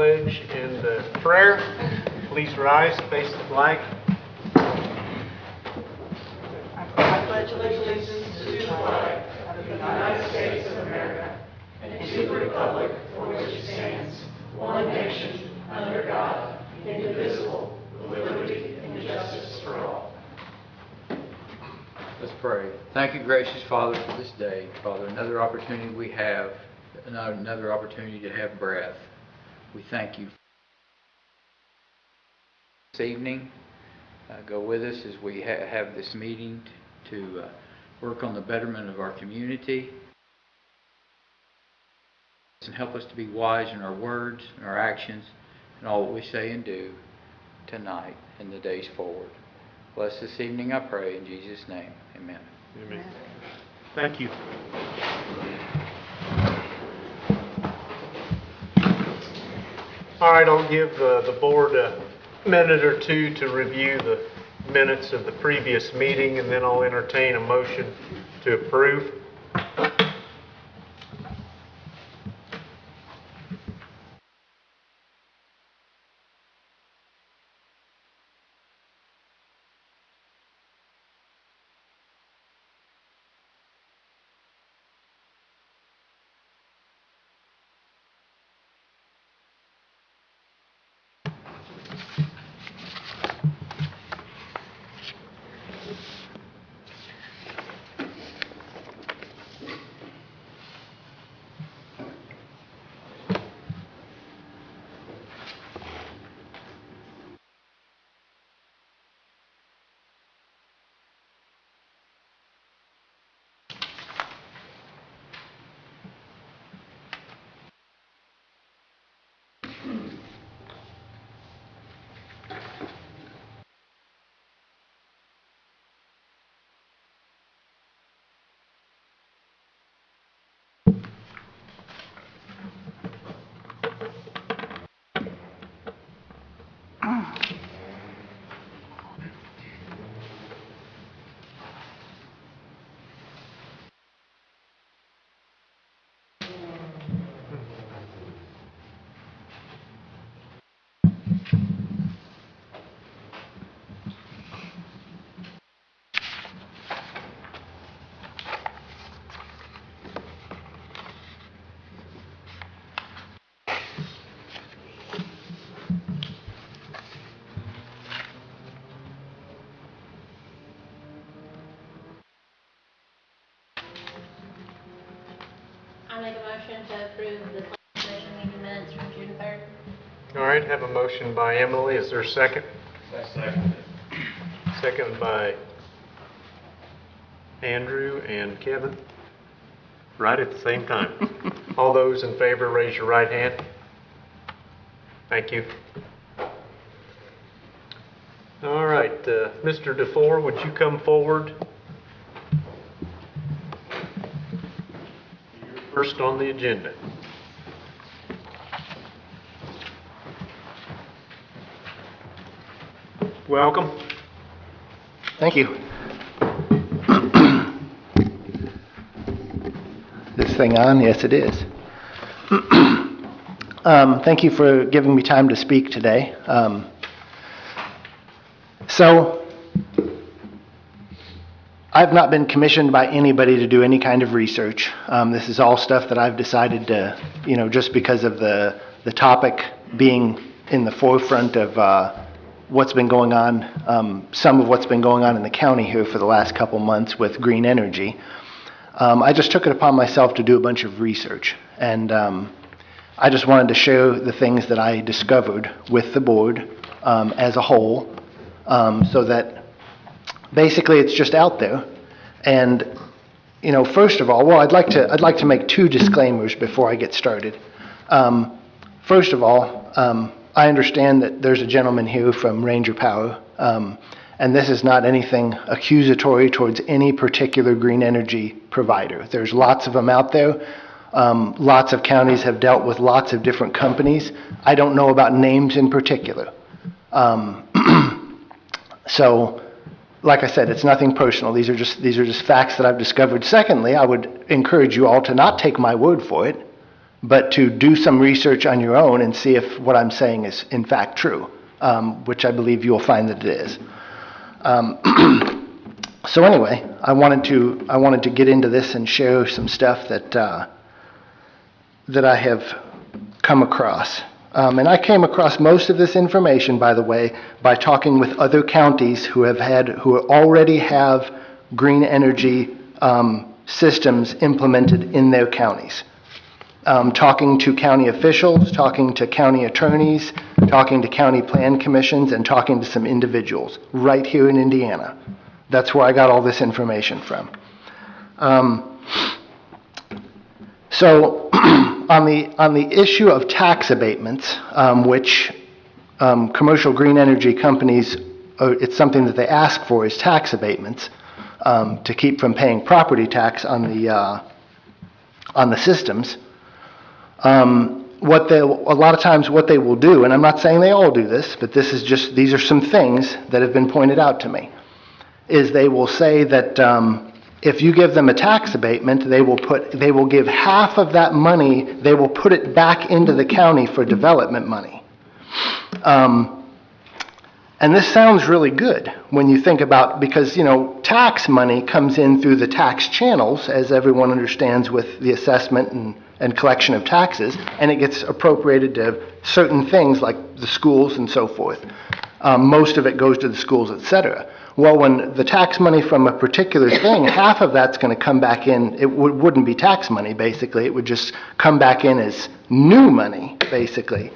pledge and the prayer. Please rise, face the flag. I pledge allegiance to the flag of the United States of America and to the republic for which it stands, one nation, under God, indivisible, with liberty and justice for all. Let's pray. Thank you, gracious Father, for this day. Father, another opportunity we have, another opportunity to have breath. We thank you. This evening, go with us as we have this meeting to work on the betterment of our community and help us to be wise in our words and our actions and all that we say and do tonight and the days forward. Bless this evening, I pray, in Jesus' name. Amen. Amen. Thank you. All right, I'll give the board a minute or two to review the minutes of the previous meeting, and then I'll entertain a motion to approve. I make a motion to approve the planning commission meeting minutes from June 3rd. All right, have a motion by Emily. Is there a second? Second. Second by Andrew and Kevin. Right at the same time. All those in favor, raise your right hand. Thank you. All right, Mr. DeFore, would you come forward? You're first on the agenda. Welcome. Thank you. This thing on? Yes, it is. Thank you for giving me time to speak today. So, I've not been commissioned by anybody to do any kind of research. This is all stuff that I've decided to, just because of the topic being in the forefront of what's been going on, some of what's been going on in the county here for the last couple months with green energy. I just took it upon myself to do a bunch of research, and I just wanted to share the things that I discovered with the board as a whole, so that basically it's just out there. And first of all, well, I'd like to make two disclaimers before I get started. First of all, I understand that there's a gentleman here from Ranger Power, and this is not anything accusatory towards any particular green energy provider. There's lots of them out there. Lots of counties have dealt with lots of different companies. I don't know about names in particular. So, like I said, it's nothing personal. These are just facts that I've discovered. Secondly, I would encourage you all to not take my word for it. but to do some research on your own and see if what I'm saying is in fact true, which I believe you'll find that it is. So anyway, I wanted to get into this and share some stuff that that I have come across. And I came across most of this information, by the way, by talking with other counties who already have green energy systems implemented in their counties. Talking to county officials, talking to county attorneys, talking to county plan commissions, and talking to some individuals right here in Indiana. That's where I got all this information from. So on the issue of tax abatements, which commercial green energy companies, it's something that they ask for is tax abatements to keep from paying property tax on the systems. A lot of times what they will do, and I'm not saying they all do this, but these are some things that have been pointed out to me, is they will say that if you give them a tax abatement, they will give half of that money, they will put it back into the county for development money. And this sounds really good when you think about, because, tax money comes in through the tax channels, as everyone understands with the assessment and collection of taxes, and it gets appropriated to certain things like the schools and so forth. Most of it goes to the schools, et cetera. Well, when the tax money from a particular thing, half of that's going to come back in, it wouldn't be tax money, basically. It would just come back in as new money, basically.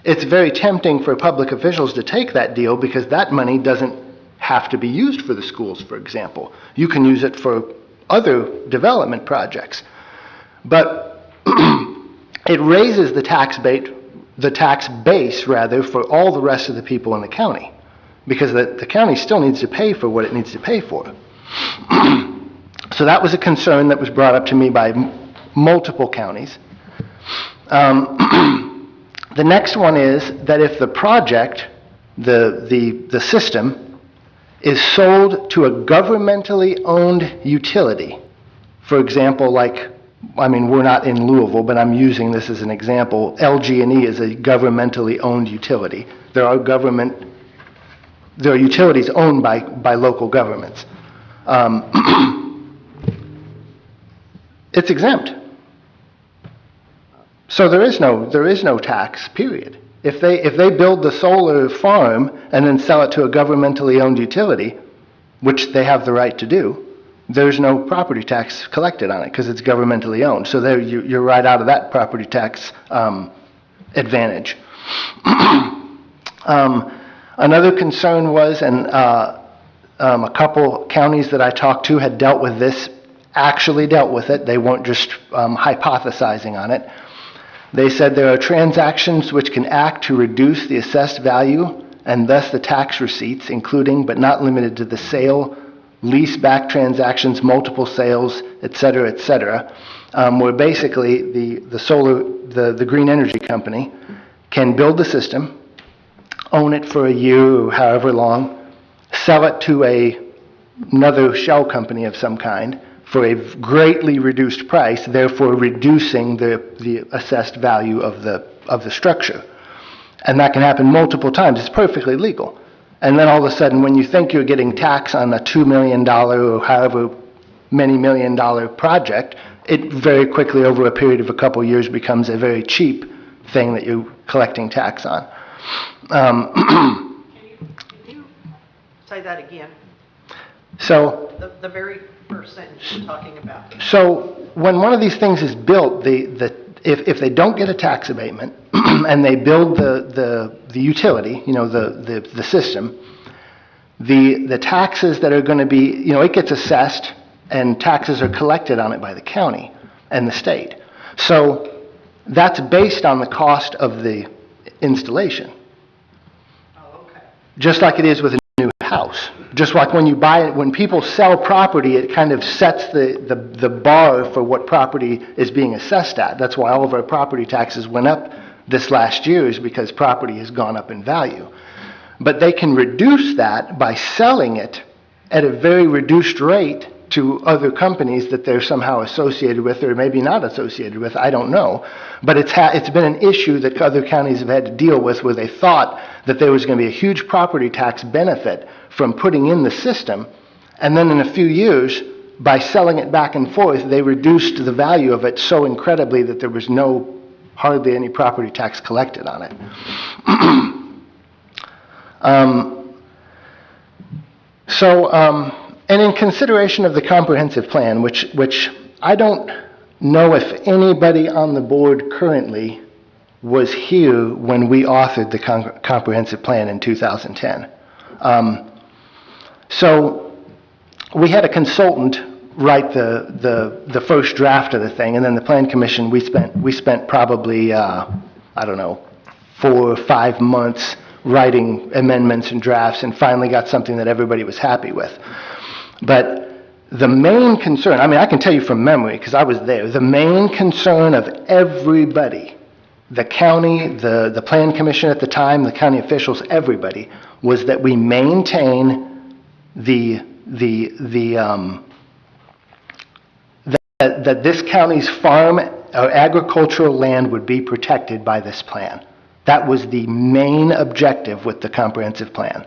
It's very tempting for public officials to take that deal because that money doesn't have to be used for the schools, for example. You can use it for other development projects. But it raises the tax base for all the rest of the people in the county, because the county still needs to pay for what it needs to pay for. So that was a concern that was brought up to me by multiple counties. The next one is that if the project, the system, is sold to a governmentally owned utility, for example, we're not in Louisville, but I'm using this as an example. LG&E is a governmentally owned utility. There are utilities owned by local governments. It's exempt. So there is no tax, period. If they build the solar farm and then sell it to a governmentally owned utility, which they have the right to do, there's no property tax collected on it because it's governmentally owned. So there you're right out of that property tax advantage. Another concern was, and a couple counties that I talked to had dealt with this, actually dealt with it. They weren't just hypothesizing on it. They said there are transactions which can act to reduce the assessed value and thus the tax receipts, including but not limited to the sale, lease-back transactions, multiple sales, et cetera, where basically the green energy company can build the system, own it for a year or however long, sell it to another shell company of some kind for a greatly reduced price, therefore reducing the assessed value of the structure. And that can happen multiple times. It's perfectly legal. And then all of a sudden, when you think you're getting tax on a $2 million or however many $1 million project, it very quickly, over a period of a couple years, becomes a very cheap thing that you're collecting tax on. Can you say that again? So The very first sentence you're talking about. So when one of these things is built, if they don't get a tax abatement and they build the utility, the system, the taxes that are going to be, it gets assessed and taxes are collected on it by the county and the state. So that's based on the cost of the installation. Oh, okay. Just like it is with a new house. Just like when you buy it, when people sell property, it kind of sets the bar for what property is being assessed at. That's why all of our property taxes went up this last year, is because property has gone up in value. But they can reduce that by selling it at a very reduced rate to other companies that they're somehow associated with or maybe not associated with, I don't know. But it's been an issue that other counties have had to deal with where they thought that there was going to be a huge property tax benefit from putting in the system, and then in a few years, by selling it back and forth, they reduced the value of it so incredibly that there was hardly any property tax collected on it. And in consideration of the comprehensive plan, which I don't know if anybody on the board currently was here when we authored the comprehensive plan in 2010. So we had a consultant write the first draft of the thing, and then the Plan Commission, we spent probably, I don't know, 4 or 5 months writing amendments and drafts, and finally got something that everybody was happy with. But the main concern, I mean, I can tell you from memory, because I was there, the main concern of everybody, the county, the Plan Commission at the time, the county officials, everybody, was that we maintain that this county's farm or agricultural land would be protected by this plan. That was the main objective with the comprehensive plan.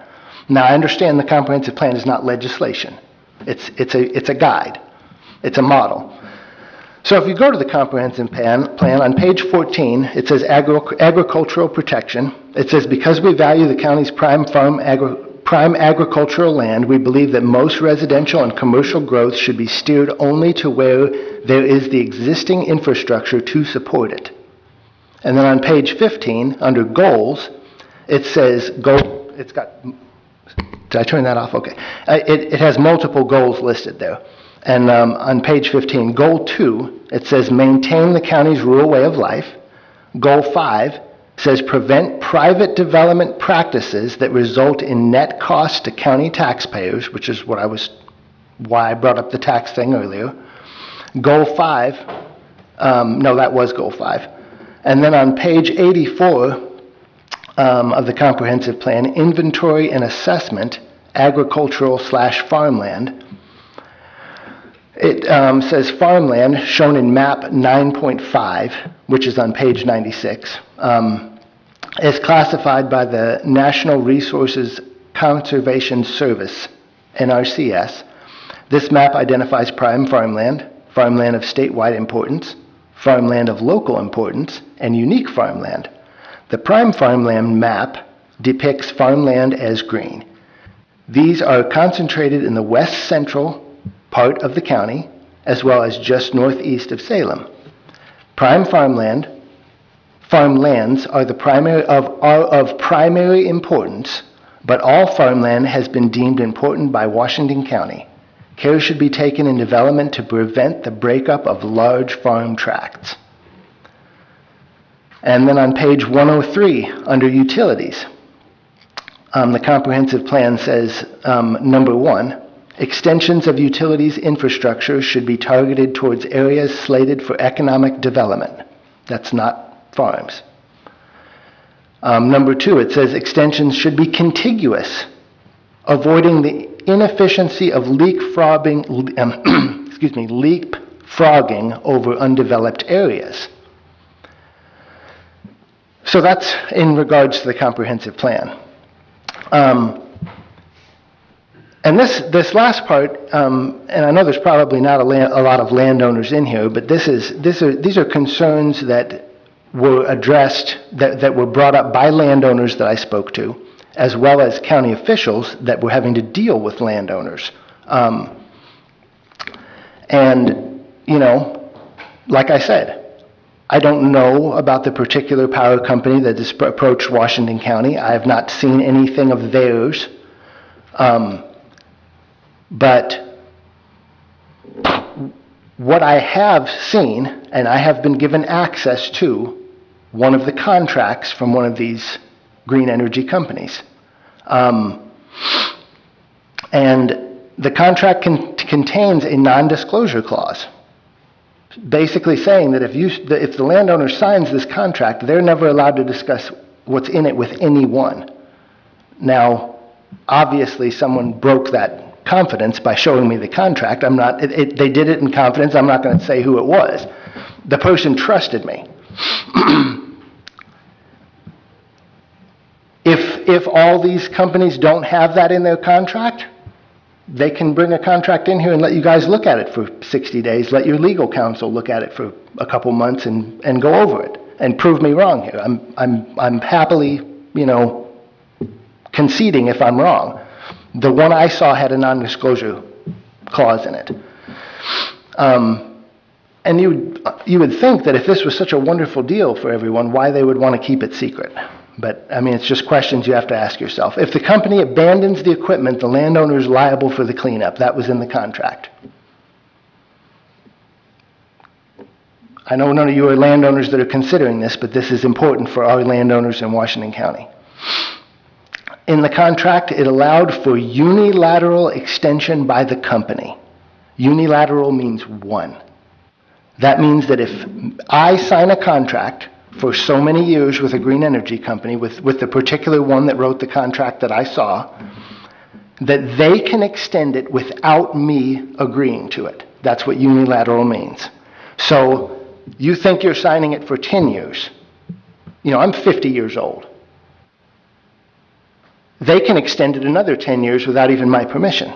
Now, I understand the comprehensive plan is not legislation. It's a guide. It's a model. So if you go to the comprehensive plan on page 14, it says agricultural protection. It says, because we value the county's prime agricultural land, we believe that most residential and commercial growth should be steered only to where there is the existing infrastructure to support it. And then on page 15, under goals, it says, it's got, did I turn that off? Okay. It has multiple goals listed there. And on page 15, goal 2, it says maintain the county's rural way of life. Goal 5 says prevent private development practices that result in net costs to county taxpayers, which is why I brought up the tax thing earlier. Goal 5, no, that was goal 5. And then on page 84 of the comprehensive plan, inventory and assessment, agricultural/farmland. It says farmland, shown in map 9.5, which is on page 96, is classified by the National Resources Conservation Service, NRCS. This map identifies prime farmland, farmland of statewide importance, farmland of local importance, and unique farmland. The prime farmland map depicts farmland as green. These are concentrated in the west central part of the county, as well as just northeast of Salem. Prime farmlands are of primary importance, but all farmland has been deemed important by Washington County. Care should be taken in development to prevent the breakup of large farm tracts. And then on page 103, under utilities, the comprehensive plan says, number 1, extensions of utilities infrastructure should be targeted towards areas slated for economic development. That's not farms. Number 2, it says extensions should be contiguous, avoiding the inefficiency of leapfrogging over undeveloped areas. So that's in regards to the comprehensive plan. And this last part, and I know there's probably not a lot of landowners in here, but these are concerns that were addressed, that were brought up by landowners that I spoke to, as well as county officials that were having to deal with landowners. And, you know, like I said, I don't know about the particular power company that has approached Washington County. I have not seen anything of theirs. But what I have seen, and I have been given access to one of the contracts from one of these green energy companies. And the contract contains a non-disclosure clause, basically saying that if the landowner signs this contract, they're never allowed to discuss what's in it with anyone. Now, obviously, someone broke that confidence by showing me the contract. I'm not, they did it in confidence. I'm not going to say who it was. The person trusted me. If all these companies don't have that in their contract, they can bring a contract in here and let you guys look at it for 60 days, let your legal counsel look at it for a couple months and go over it and prove me wrong here. I'm happily, conceding if I'm wrong. The one I saw had a non-disclosure clause in it. And you would think that if this was such a wonderful deal for everyone, why they would want to keep it secret. But, it's just questions you have to ask yourself. If the company abandons the equipment, the landowner is liable for the cleanup. That was in the contract. I know none of you are landowners that are considering this, but this is important for our landowners in Washington County. In the contract, it allowed for unilateral extension by the company. Unilateral means one. That means that if I sign a contract for so many years with a green energy company, with the particular one that wrote the contract that I saw, that they can extend it without me agreeing to it. That's what unilateral means. So you think you're signing it for 10 years. I'm 50 years old. They can extend it another 10 years without even my permission.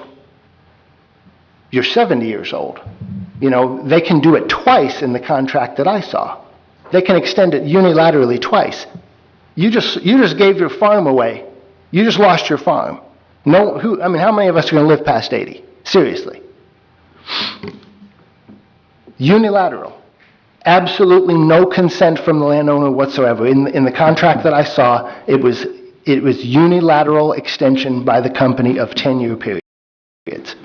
You're 70 years old. They can do it twice in the contract that I saw. They can extend it unilaterally twice. You just gave your farm away. You just lost your farm. How many of us are going to live past 80? Seriously. Unilateral. Absolutely no consent from the landowner whatsoever. In the contract that I saw, it was unilateral extension by the company of 10-year periods.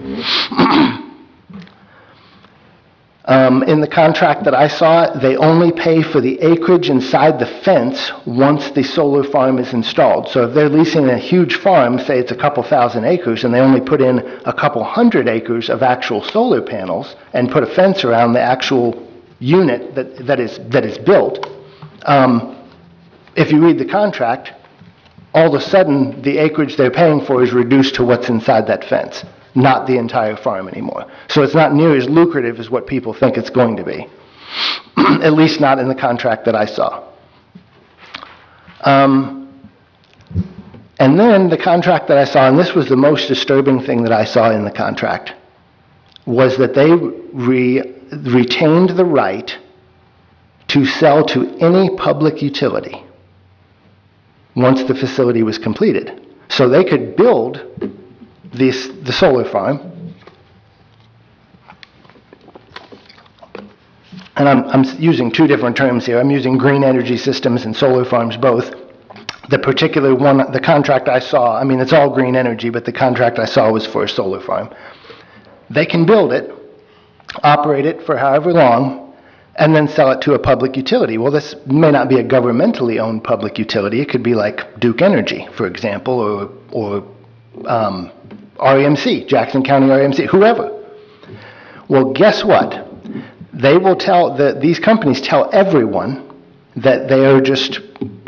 In the contract that I saw, they only pay for the acreage inside the fence once the solar farm is installed. So if they're leasing a huge farm, say it's a couple thousand acres, and they only put in a couple hundred acres of actual solar panels and put a fence around the actual unit that is built, if you read the contract, all of a sudden the acreage they're paying for is reduced to what's inside that fence, not the entire farm anymore. So it's not near as lucrative as what people think it's going to be, at least not in the contract that I saw. And then the contract that I saw, and this was the most disturbing thing that I saw in the contract, was that they retained the right to sell to any public utility once the facility was completed. So they could build the solar farm, and I'm using two different terms here. I'm using green energy systems and solar farms both. The particular one, the contract I saw, it's all green energy, but the contract I saw was for a solar farm. They can build it, operate it for however long, and then sell it to a public utility. Well, this may not be a governmentally owned public utility. It could be like Duke Energy, for example, or REMC, Jackson County REMC, whoever. Well, guess what? They will these companies tell everyone that they are just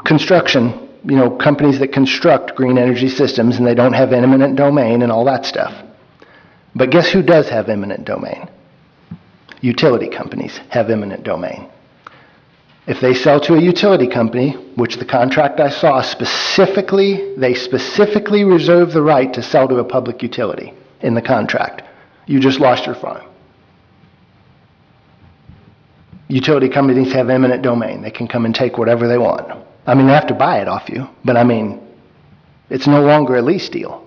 construction, companies that construct green energy systems, and they don't have eminent domain and all that stuff. But guess who does have eminent domain? Utility companies have eminent domain. If they sell to a utility company, which the contract I saw they specifically reserve the right to sell to a public utility in the contract. You just lost your farm. Utility companies have eminent domain. They can come and take whatever they want. They have to buy it off you, but it's no longer a lease deal.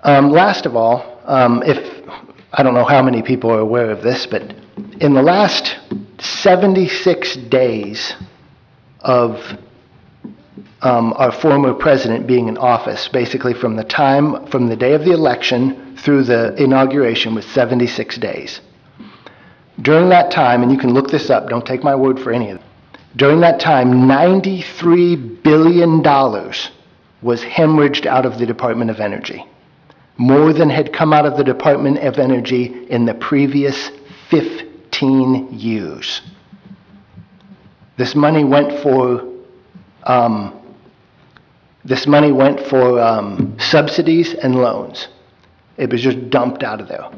Last of all, I don't know how many people are aware of this, but in the last 76 days of our former president being in office, basically from the day of the election through the inauguration was 76 days. During that time, and you can look this up, don't take my word for any of it, during that time, $93 billion was hemorrhaged out of the Department of Energy. More than had come out of the Department of Energy in the previous 15 years. This money went for This money went for subsidies and loans. It was just dumped out of there.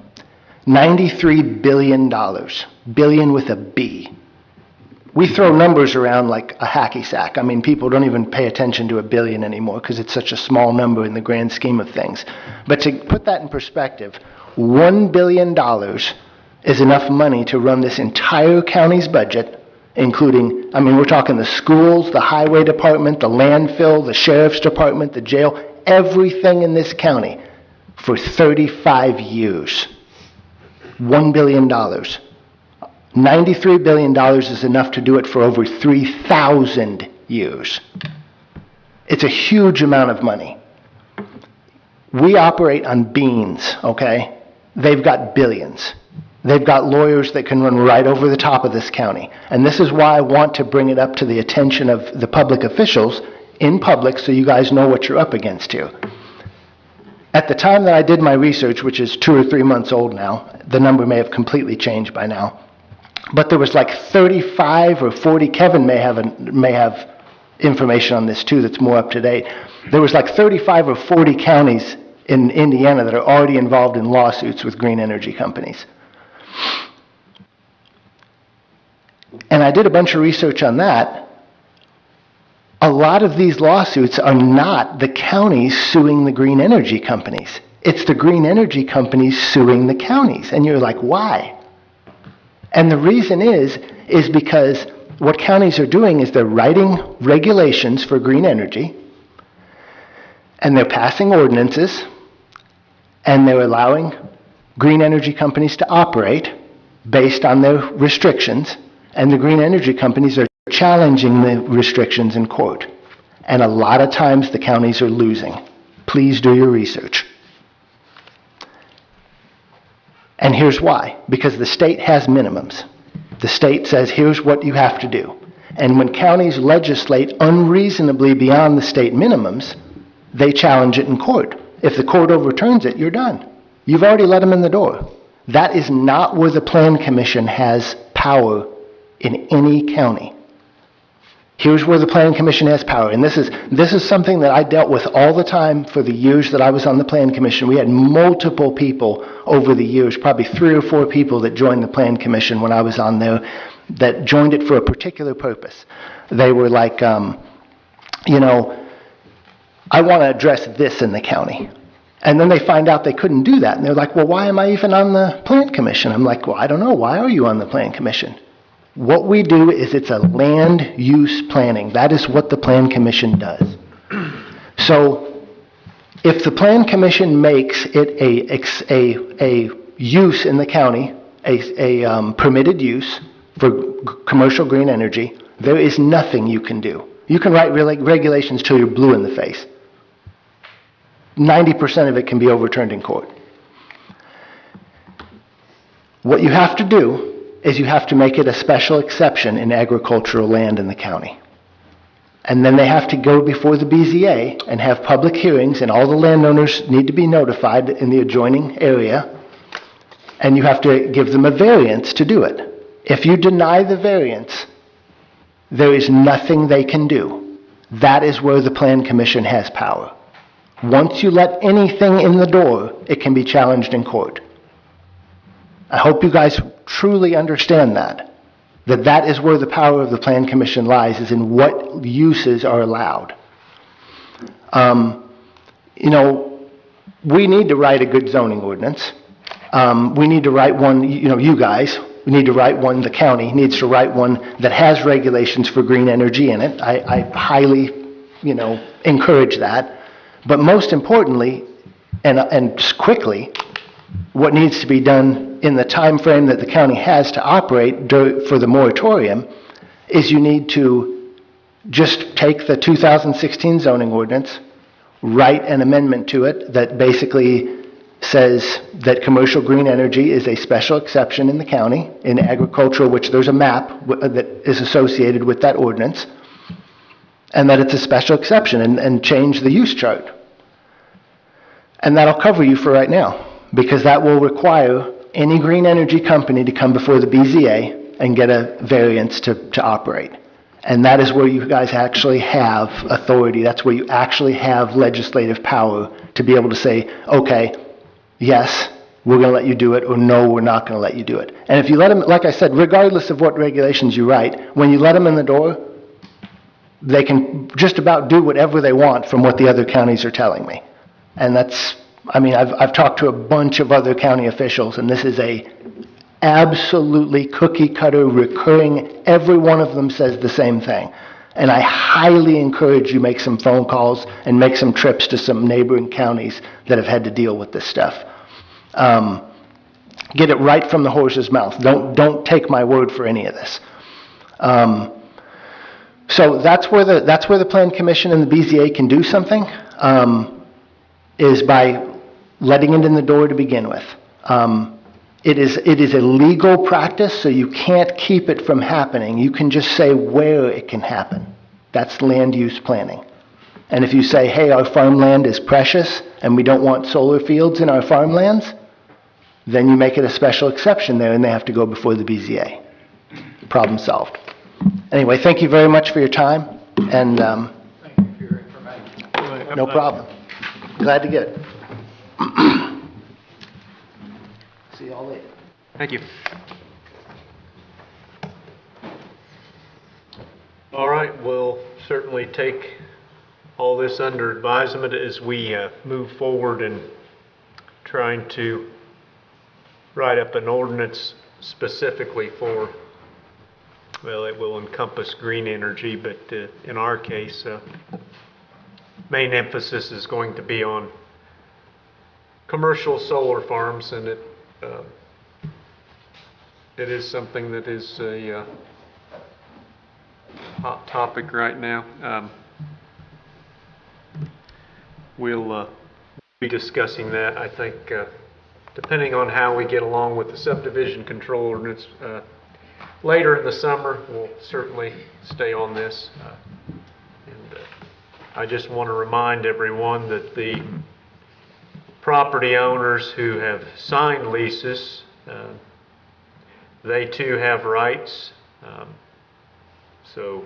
$93 billion, billion with a B. We throw numbers around like a hacky sack. I mean, people don't even pay attention to a billion anymore because it's such a small number in the grand scheme of things. But to put that in perspective, $1 billion is enough money to run this entire county's budget, including, I mean, we're talking the schools, the highway department, the landfill, the sheriff's department, the jail, everything in this county for 35 years. $1 billion. $93 billion is enough to do it for over 3,000 years. It's a huge amount of money. We operate on beans, okay? They've got billions. They've got lawyers that can run right over the top of this county. And this is why I want to bring it up to the attention of the public officials in public so you guys know what you're up against here. At the time that I did my research, which is 2 or 3 months old now, the number may have completely changed by now, but there was like 35 or 40, Kevin may have information on this too that's more up to date. There was like 35 or 40 counties in Indiana that are already involved in lawsuits with green energy companies. And I did a bunch of research on that. A lot of these lawsuits are not the counties suing the green energy companies. It's the green energy companies suing the counties. And you're like, why? And the reason is because what counties are doing is they're writing regulations for green energy, and they're passing ordinances, and they're allowing green energy companies to operate based on their restrictions, and the green energy companies are challenging the restrictions in court. And a lot of times the counties are losing. Please do your research. And here's why. Because the state has minimums. The state says, here's what you have to do. And when counties legislate unreasonably beyond the state minimums, they challenge it in court. If the court overturns it, you're done. You've already let them in the door. That is not where the Plan Commission has power in any county. Here's where the Plan Commission has power. And this is something that I dealt with all the time for the years that I was on the Plan Commission. We had multiple people over the years, probably 3 or 4 people that joined the Plan Commission when I was on there, that joined it for a particular purpose. They were like, you know, I want to address this in the county. And then they find out they couldn't do that. And they're like, well, why am I even on the Plan Commission? I'm like, well, I don't know. Why are you on the Plan Commission? What we do is it's a land use planning. That is what the Plan Commission does. So if the Plan Commission makes it a use in the county, a permitted use for commercial green energy, there is nothing you can do. You can write regulations till you're blue in the face. 90% of it can be overturned in court. What you have to do is you have to make it a special exception in agricultural land in the county. And then they have to go before the BZA and have public hearings, and all the landowners need to be notified in the adjoining area, and you have to give them a variance to do it. If you deny the variance, there is nothing they can do. That is where the Plan Commission has power. Once you let anything in the door, it can be challenged in court. I hope you guys truly understand that that is where the power of the Plan Commission lies, is in what uses are allowed. You know, we need to write a good zoning ordinance. We need to write one, you know, you guys, we need to write one, the county needs to write one that has regulations for green energy in it. I highly, you know, encourage that. But most importantly, and quickly, what needs to be done in the time frame that the county has to operate for the moratorium is you need to just take the 2016 zoning ordinance, write an amendment to it that basically says that commercial green energy is a special exception in the county, in agricultural, which there's a map that is associated with that ordinance, and that it's a special exception, and change the use chart. And that'll cover you for right now, because that will require any green energy company to come before the BZA and get a variance to operate. And that is where you guys actually have authority. That's where you actually have legislative power to be able to say, okay, yes, we're going to let you do it, or no, we're not going to let you do it. And if you let them, like I said, regardless of what regulations you write, when you let them in the door, they can just about do whatever they want from what the other counties are telling me. And that's, I mean, I've talked to a bunch of other county officials, and this is a absolutely cookie cutter, recurring, every one of them says the same thing. And I highly encourage you make some phone calls and make some trips to some neighboring counties that have had to deal with this stuff. Get it right from the horse's mouth. Don't take my word for any of this. So that's where the Plan Commission and the BZA can do something, is by letting it in the door to begin with. It is a legal practice, so you can't keep it from happening. You can just say where it can happen. That's land use planning. And if you say, hey, our farmland is precious and we don't want solar fields in our farmlands, then you make it a special exception there and they have to go before the BZA. Problem solved. Anyway, thank you very much for your time, and Thank you for your information. no problem. Glad to get it. See y'all later. Thank you. All right, we'll certainly take all this under advisement as we move forward in trying to write up an ordinance specifically for, well, it will encompass green energy, but in our case, main emphasis is going to be on commercial solar farms, and it is something that is a hot topic right now. We'll be discussing that, I think, depending on how we get along with the subdivision control ordinance. Later in the summer, we'll certainly stay on this. And I just want to remind everyone that the property owners who have signed leases, they too have rights. So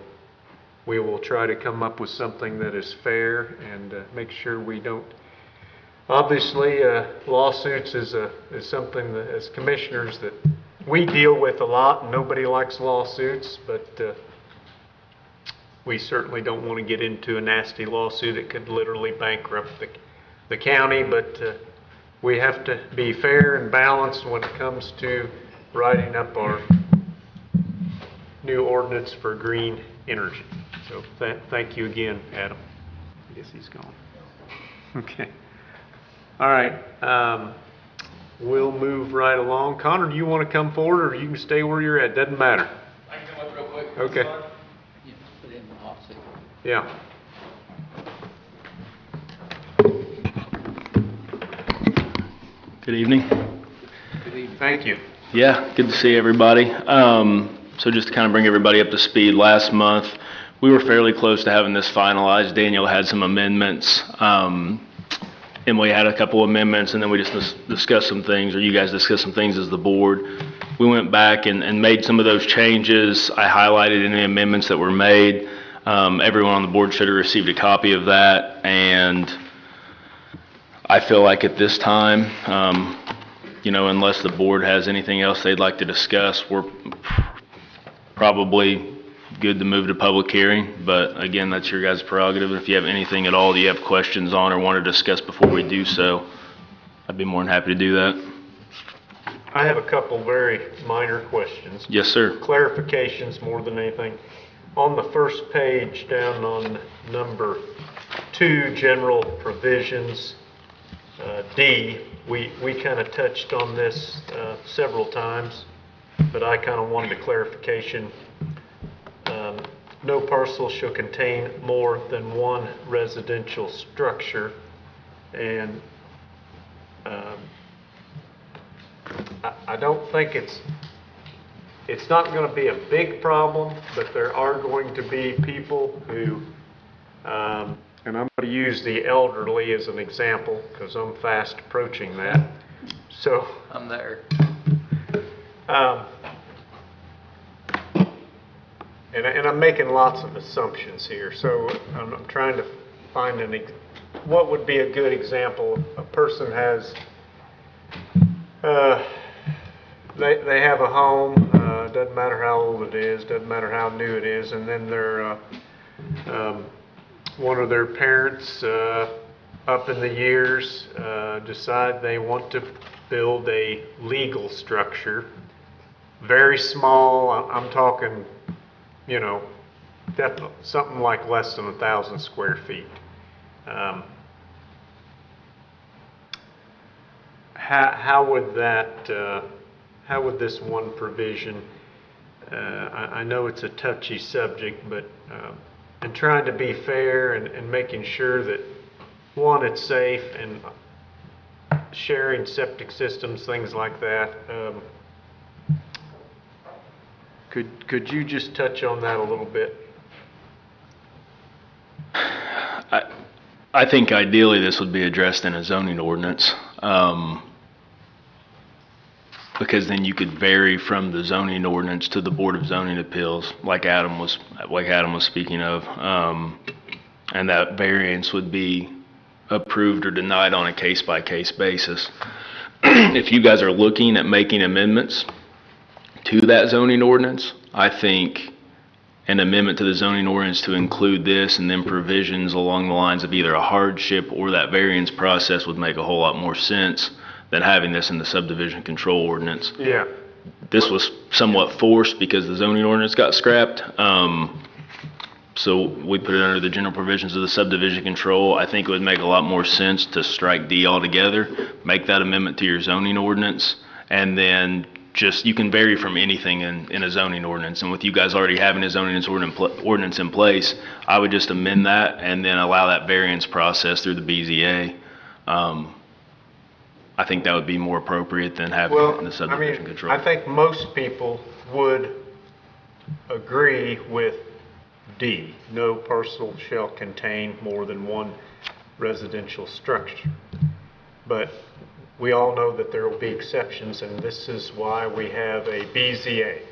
we will try to come up with something that is fair and make sure we don't. Obviously, lawsuits is something that, as commissioners, that we deal with a lot, and nobody likes lawsuits, but we certainly don't want to get into a nasty lawsuit that could literally bankrupt the county, but we have to be fair and balanced when it comes to writing up our new ordinance for green energy. So thank you again, Adam. I guess he's gone. Okay. All right. We'll move right along. Connor, do you want to come forward, or you can stay where you're at? Doesn't matter. I can come up real quick. Okay. You just put it in the hot seat. Yeah. Good evening. Good evening. Thank you. Yeah, good to see everybody. So just to kind of bring everybody up to speed, last month we were fairly close to having this finalized. Daniel had some amendments. Emily had a couple amendments, and then we just discussed some things, or you guys discussed some things as the board. We went back and made some of those changes. I highlighted any amendments that were made. Everyone on the board should have received a copy of that, and I feel like at this time, unless the board has anything else they'd like to discuss, we're probably good to move to public hearing. But again, that's your guys' prerogative. If you have anything at all that you have questions on or want to discuss before we do so, I'd be more than happy to do that. I have a couple very minor questions. Yes, sir. Clarifications more than anything. On the first page, down on number 2, general provisions, D, we kind of touched on this several times, but I kind of wanted a clarification. No parcel shall contain more than one residential structure, and I don't think it's not going to be a big problem, but there are going to be people who, and I'm going to use the elderly as an example because I'm fast approaching that. So I'm there. and I'm making lots of assumptions here, so I'm trying to find what would be a good example. A person has, they have a home, doesn't matter how old it is, doesn't matter how new it is, and then one of their parents, up in the years, decide they want to build a legal structure, very small. I'm talking, definitely something like less than 1,000 square feet. How would this one provision? I know it's a touchy subject, but and trying to be fair and making sure that one, it's safe, and sharing septic systems, things like that. Could you just touch on that a little bit? I think ideally this would be addressed in a zoning ordinance, because then you could vary from the zoning ordinance to the Board of Zoning Appeals, like Adam was speaking of, and that variance would be approved or denied on a case-by-case basis. If you guys are looking at making amendments to that zoning ordinance, I think an amendment to the zoning ordinance to include this and then provisions along the lines of either a hardship or that variance process would make a whole lot more sense than having this in the subdivision control ordinance. Yeah. This was somewhat forced because the zoning ordinance got scrapped. So we put it under the general provisions of the subdivision control. I think it would make a lot more sense to strike D altogether, make that amendment to your zoning ordinance, and then you can vary from anything in a zoning ordinance. And with you guys already having a zoning ordinance in place, I would just amend that and then allow that variance process through the BZA. I think that would be more appropriate than having it in the subdivision control. I think most people would agree with D, no parcel shall contain more than one residential structure. But we all know that there will be exceptions, and this is why we have a BZA.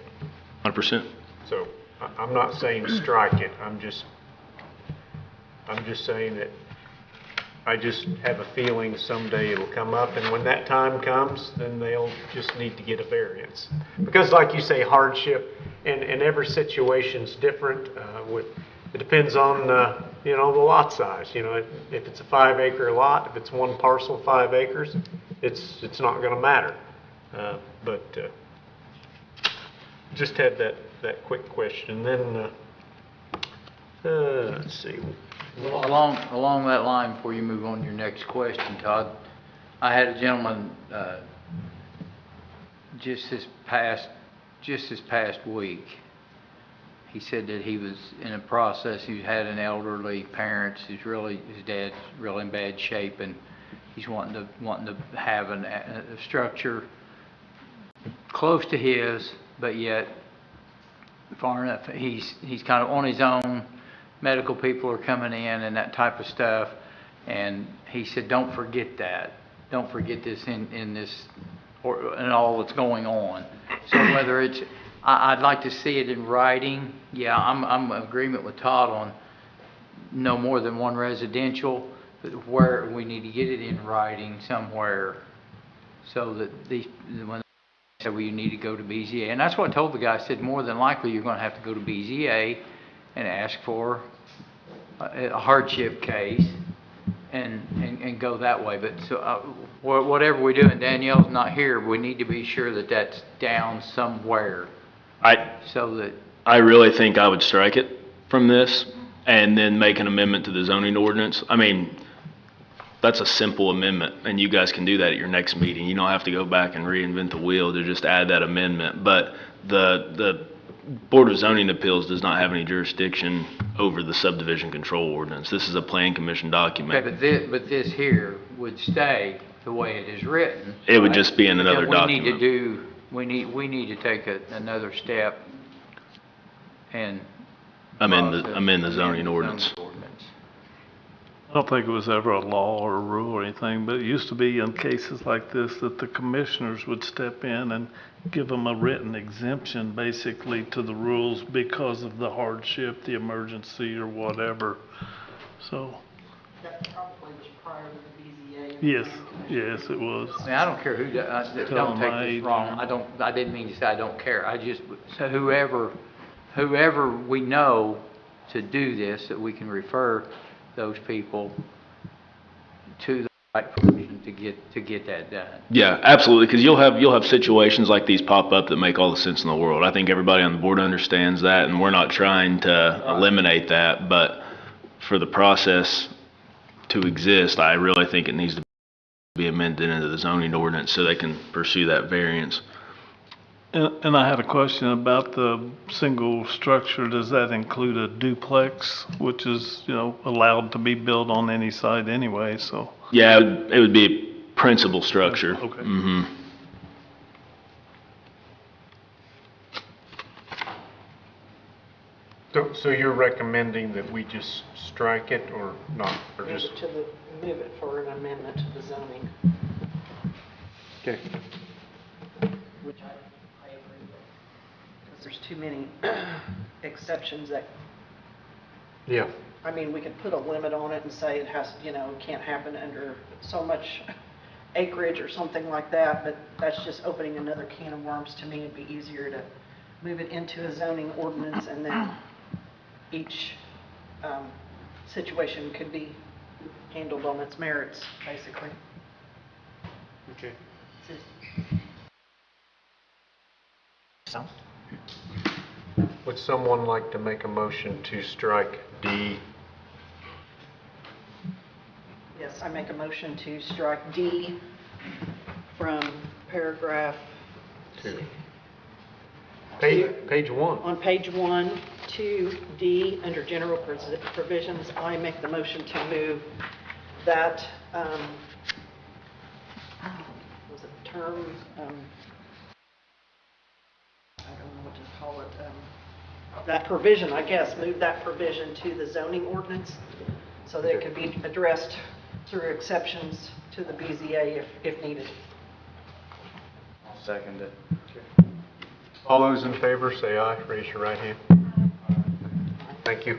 100%. So I'm not saying strike it. I'm just saying that I just have a feeling someday it'll come up, and when that time comes, then they'll just need to get a variance. Because like you say, hardship, and every situation's different. It depends on the lot size. If it's a 5-acre lot, if it's one parcel, 5 acres, it's not going to matter. But just had that quick question. Then let's see. Along that line, before you move on to your next question, Todd, I had a gentleman just this past week. He said that he was in a process. He had an elderly parent his dad's really in bad shape, and he's wanting to have a structure close to his, but yet far enough. He's kind of on his own. Medical people are coming in and that type of stuff, and he said, "Don't forget that. Don't forget this in this and all that's going on." So whether it's I'd like to see it in writing. Yeah, I'm in agreement with Todd on no more than one residential, but where we need to get it in writing somewhere so that when they say, well, you need to go to BZA. And that's what I told the guy. I said, more than likely you're going to have to go to BZA and ask for a hardship case and go that way. But so whatever we do, and Danielle's not here, we need to be sure that that's down somewhere. I really think I would strike it from this and then make an amendment to the zoning ordinance. I mean, that's a simple amendment, and you guys can do that at your next meeting. You don't have to go back and reinvent the wheel to just add that amendment. But the Board of Zoning Appeals does not have any jurisdiction over the subdivision control ordinance. This is a plan commission document. Okay, but this here would stay the way it is written. It would just be in another document. We need to take another step and amend the zoning ordinance. I don't think it was ever a law or a rule or anything, but it used to be in cases like this that the commissioners would step in and give them a written exemption basically to the rules because of the hardship, the emergency or whatever. So, That probably was prior to the BZA. yes, yes, it was. I mean, I don't care who, don't take this wrong, I didn't mean to say I don't care, so whoever we know to do this, that we can refer those people to the right person to get that done. Yeah, absolutely, because you'll have situations like these pop up that make all the sense in the world. I think everybody on the board understands that, and we're not trying to eliminate that, but for the process to exist, I really think it needs to be amended into the zoning ordinance so they can pursue that variance. And I had a question about the single structure. Does that include a duplex, which is, allowed to be built on any site anyway, so? Yeah, it would be a principal structure. Okay. Mm-hmm. So you're recommending that we just strike it or not, or Move just? move it for an amendment to the zoning, Okay. which I agree with. Because there's too many exceptions that, Yeah, I mean, we could put a limit on it and say it has, it can't happen under so much acreage or something like that, but that's just opening another can of worms to me. It'd be easier to move it into a zoning ordinance, and then each situation could be handled on its merits, basically. okay. So, Would someone like to make a motion to strike D? yes, I make a motion to strike D from paragraph, Two. Page 1. on page 1 to D, under general provisions. I make the motion to move that, was it term, I don't know what to call it, that provision, I guess, move that provision to the zoning ordinance so that it could be addressed through exceptions to the BZA if needed. Second it. All those in favor, say aye. Raise your right hand. Thank you.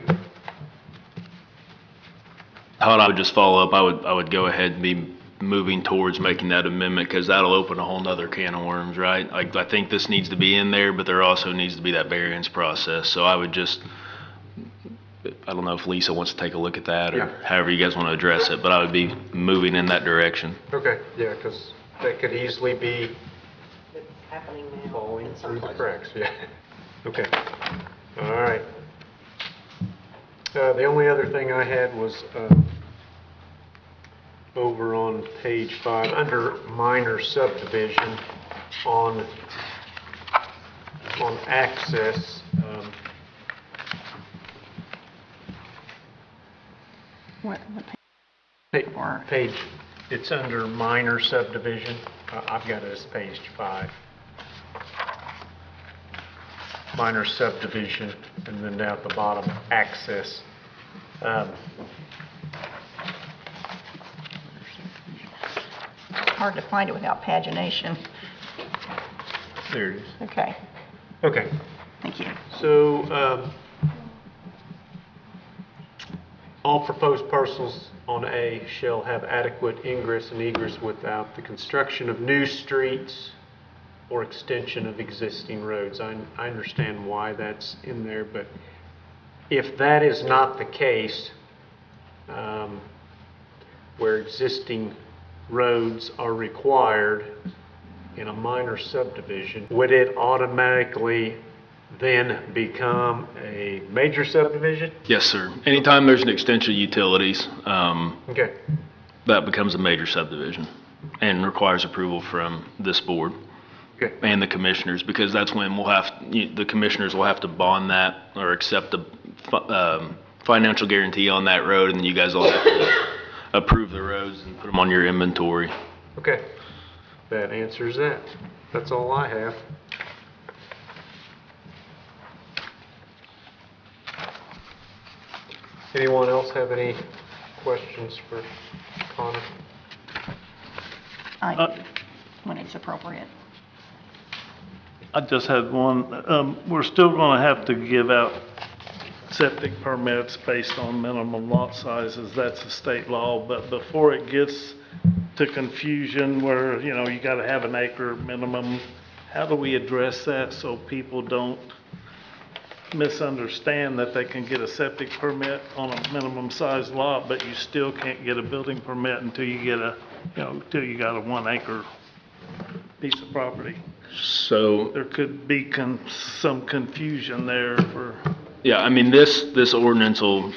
Todd, I would just follow up. I would go ahead and be moving towards making that amendment because that'll open a whole nother can of worms, right? I think this needs to be in there, but there also needs to be that variance process. So I would just, I don't know if Lisa wants to take a look at that or Yeah. however you guys want to address it, but I would be moving in that direction. Okay, yeah, because that could easily be It's happening now. falling in some through the places. cracks, yeah. Okay, all right. The only other thing I had was over on page 5, under minor subdivision on access. What Page, it's under minor subdivision. I've got it as page 5. Minor subdivision, and then down at the bottom, access. Hard to find it without pagination. There it is. Okay, Okay, thank you. so all proposed parcels on A shall have adequate ingress and egress without the construction of new streets or extension of existing roads. I understand why that's in there, but if that is not the case, where existing roads are required in a minor subdivision, would it automatically then become a major subdivision? Yes, sir. Anytime there's an extension of utilities, Okay, that becomes a major subdivision and requires approval from this board okay, and the commissioners, because that's when the commissioners will have to bond that or accept a financial guarantee on that road, and then you guys will have to approve the roads and put them on your inventory. okay. That answers that. That's all I have. Anyone else have any questions for Connor? I do, when it's appropriate. I just had one. We're still going to have to give out septic permits based on minimum lot sizes. That's a state law. But before it gets to confusion where, you know, you got to have an acre minimum, how do we address that so people don't misunderstand that they can get a septic permit on a minimum size lot, but you still can't get a building permit until you get until you got a 1 acre piece of property? So, There could be some confusion there for, yeah, I mean, this ordinance will,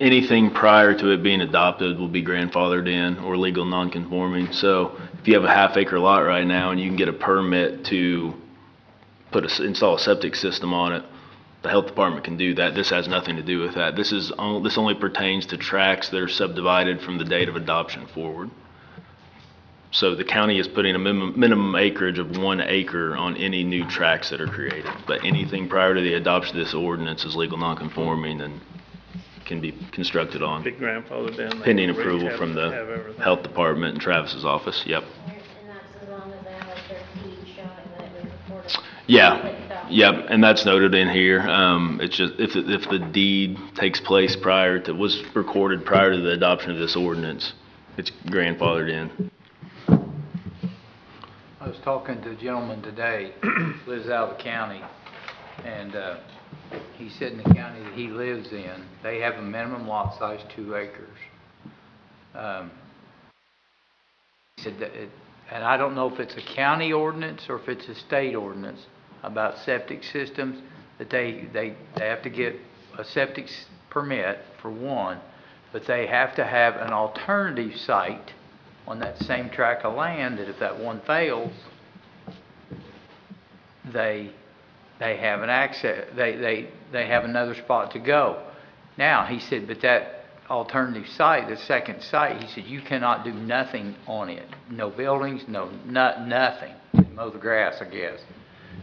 anything prior to it being adopted will be grandfathered in or legal non-conforming. So if you have a half-acre lot right now and you can get a permit to install a septic system on it, the health department can do that. This has nothing to do with that. This only pertains to tracts that are subdivided from the date of adoption forward. So the county is putting a minimum acreage of 1 acre on any new tracts that are created. But anything prior to the adoption of this ordinance is legal non-conforming and can be constructed on, big grandfathered in. pending approval from the health department and Travis's office. Yep. And that's as long as they have like their deed showing that it was recorded. Yeah. Yep. And that's noted in here. It's just if the deed takes place was recorded prior to the adoption of this ordinance, it's grandfathered in. I was talking to a gentleman today, lives out of the county, and he said in the county that he lives in, they have a minimum lot size 2 acres. He said that and I don't know if it's a county ordinance or if it's a state ordinance about septic systems, that they have to get a septic permit for one, but they have to have an alternative site on that same tract of land, that if that one fails, they have an access, they have another spot to go. Now, he said, but that alternative site, the second site, he said, you cannot do nothing on it. No buildings, nothing. Mow the grass, I guess.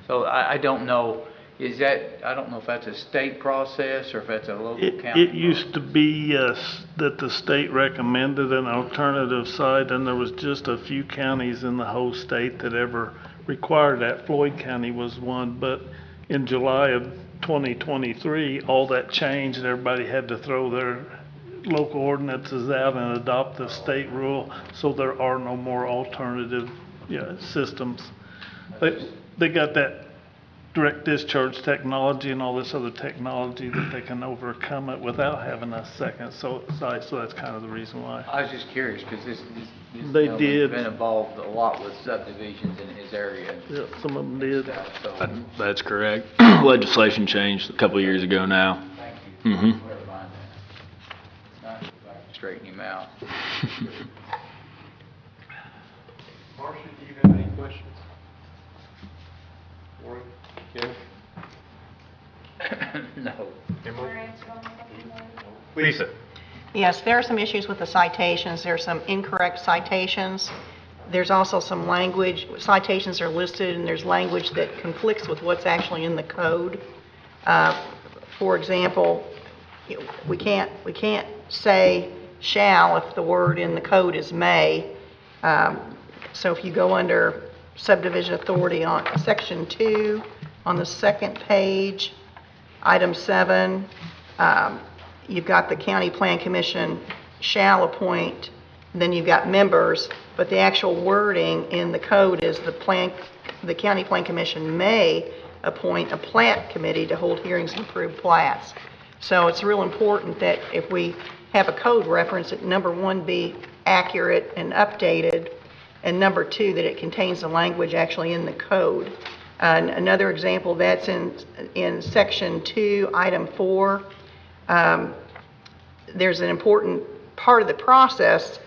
So I don't know, I don't know if that's a state process or if that's a local county. It used to be that the state recommended an alternative site, and there was just a few counties in the whole state that ever required that. Floyd County was one, but in July of 2023, all that changed. Everybody had to throw their local ordinances out and adopt the state rule, so there are no more alternative systems. They got that direct discharge technology and all this other technology that they can overcome it without having a second site, so that's kind of the reason why. I was just curious, because this They gentleman's did. been involved a lot with subdivisions in his area. Yeah, some of them did. So, That's correct. Legislation changed a couple of years ago now. thank you. Mm-hmm. Never mind that. Nice, straighten him out. Marcia, do you have any questions? Lori? Kim? No. Emily? Lawrence, you want to make a motion? Lisa? Yes, there are some issues with the citations. There are some incorrect citations. There's also some language, citations are listed, and there's language that conflicts with what's actually in the code. For example, we can't say shall if the word in the code is may. So if you go under subdivision authority on section 2, on the second page, item 7, you've got the county plan commission shall appoint, then you've got members, but the actual wording in the code is the county plan commission may appoint a plat committee to hold hearings and approve plats. So it's real important that if we have a code reference, that number 1 be accurate and updated, and number 2, that it contains the language actually in the code. Another example, that's in section 2, item 4. There's an important part of the process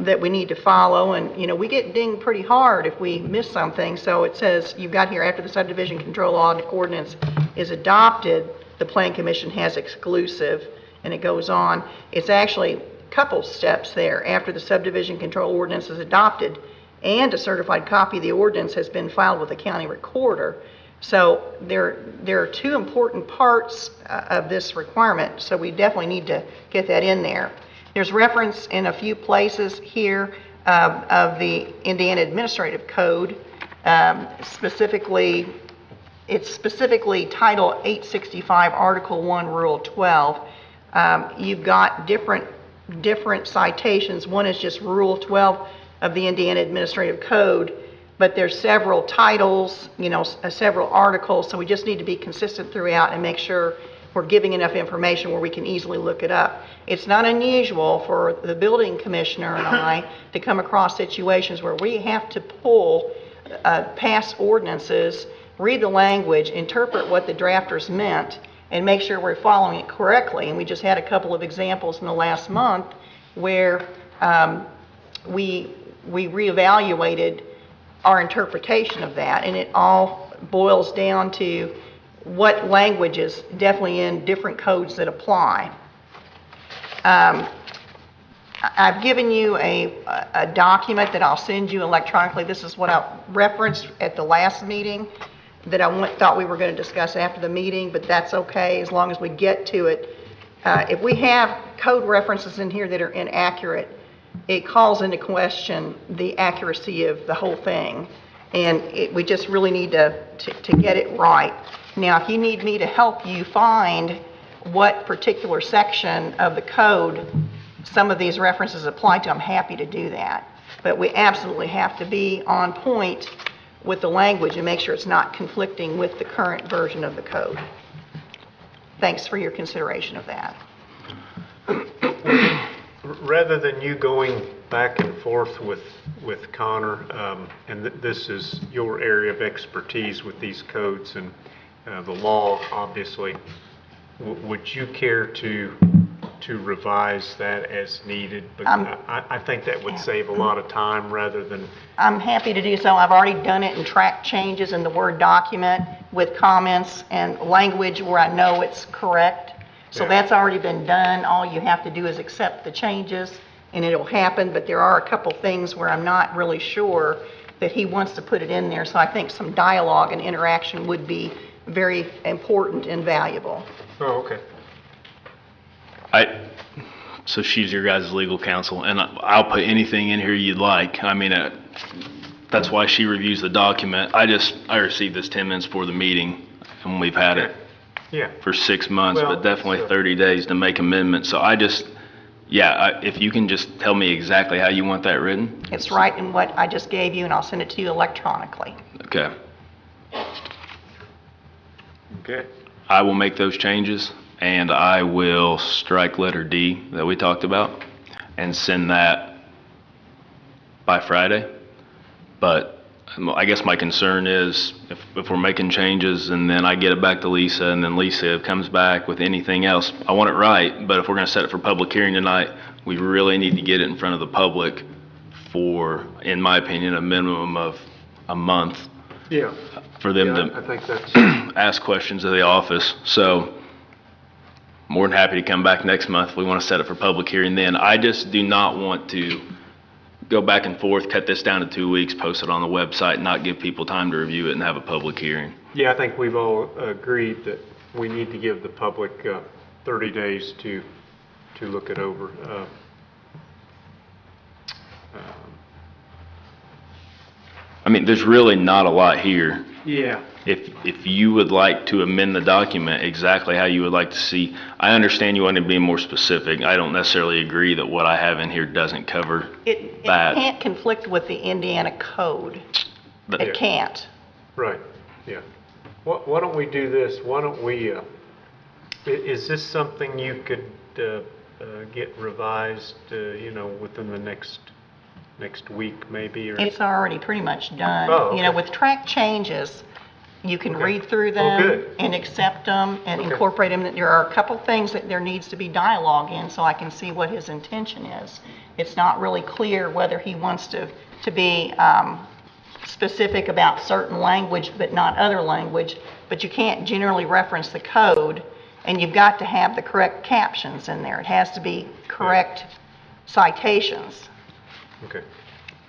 that we need to follow, and we get dinged pretty hard if we miss something. So it says, you've got here, after the subdivision control ordinance is adopted, the plan commission has exclusive, and it goes on. It's actually a couple steps there. After the subdivision control ordinance is adopted and a certified copy of the ordinance has been filed with the county recorder. So there are two important parts of this requirement, so we definitely need to get that in there. There's reference in a few places here of the Indiana Administrative Code, specifically, it's specifically Title 865, Article 1, Rule 12. You've got different citations. One is just Rule 12 of the Indiana Administrative Code, but there's several titles, several articles, so we just need to be consistent throughout and make sure we're giving enough information where we can easily look it up. It's not unusual for the building commissioner and I to come across situations where we have to pull past ordinances, read the language, interpret what the drafters meant, and make sure we're following it correctly. And we just had a couple of examples in the last month where we reevaluated our interpretation of that, and it all boils down to what language is definitely in different codes that apply. I've given you a document that I'll send you electronically. This is what I referenced at the last meeting that I thought we were going to discuss after the meeting, but that's okay as long as we get to it. If we have code references in here that are inaccurate, it calls into question the accuracy of the whole thing, and we just really need to get it right. Now, if you need me to help you find what particular section of the code some of these references apply to, I'm happy to do that. But we absolutely have to be on point with the language and make sure it's not conflicting with the current version of the code. Thanks for your consideration of that. Rather than you going back and forth with Connor, and this is your area of expertise with these codes and the law, obviously, would you care to revise that as needed? But I think that would save a lot of time rather than... I'm happy to do so. I've already done it in track changes in the Word document with comments and language where I know it's correct. So that's already been done. All you have to do is accept the changes and it'll happen, but there are a couple things where I'm not really sure that he wants to put it in there. So I think some dialogue and interaction would be very important and valuable. Oh, okay. So she's your guys' legal counsel, and I'll put anything in here you'd like. I mean, that's why she reviews the document. I received this 10 minutes before the meeting, and we've had it for 6 months, but definitely 30 days to make amendments. So if you can just tell me exactly how you want that written. It's right in what I just gave you, and I'll send it to you electronically. Okay. Okay. I will make those changes, and I will strike letter D that we talked about and send that by Friday. But I guess my concern is if we're making changes and then I get it back to Lisa and then Lisa comes back with anything else, I want it right, but if we're going to set it for public hearing tonight, we really need to get it in front of the public for, in my opinion, a minimum of a month. Yeah. For them I think that's... ask questions of the office. So more than happy to come back next month. We want to set it for public hearing then. I just do not want to go back and forth, cut this down to 2 weeks, post it on the website, not give people time to review it and have a public hearing. Yeah, I think we've all agreed that we need to give the public 30 days to look it over. I mean, there's really not a lot here. Yeah. If you would like to amend the document exactly how you would like to see, I understand you want to be more specific. I don't necessarily agree that what I have in here doesn't cover It that. can't conflict with the Indiana code. It can't. Right, yeah. Why don't we do this? Why don't we, is this something you could get revised, within the next week maybe? Or It's already pretty much done. Oh, okay. With track changes, you can Okay. read through Oh, them good. and accept them and Okay. incorporate them. There are a couple things that there needs to be dialogue in so I can see what his intention is. It's not really clear whether he wants to be specific about certain language but not other language, but you can't generally reference the code, and you've got to have the correct captions in there. It has to be correct citations. Okay.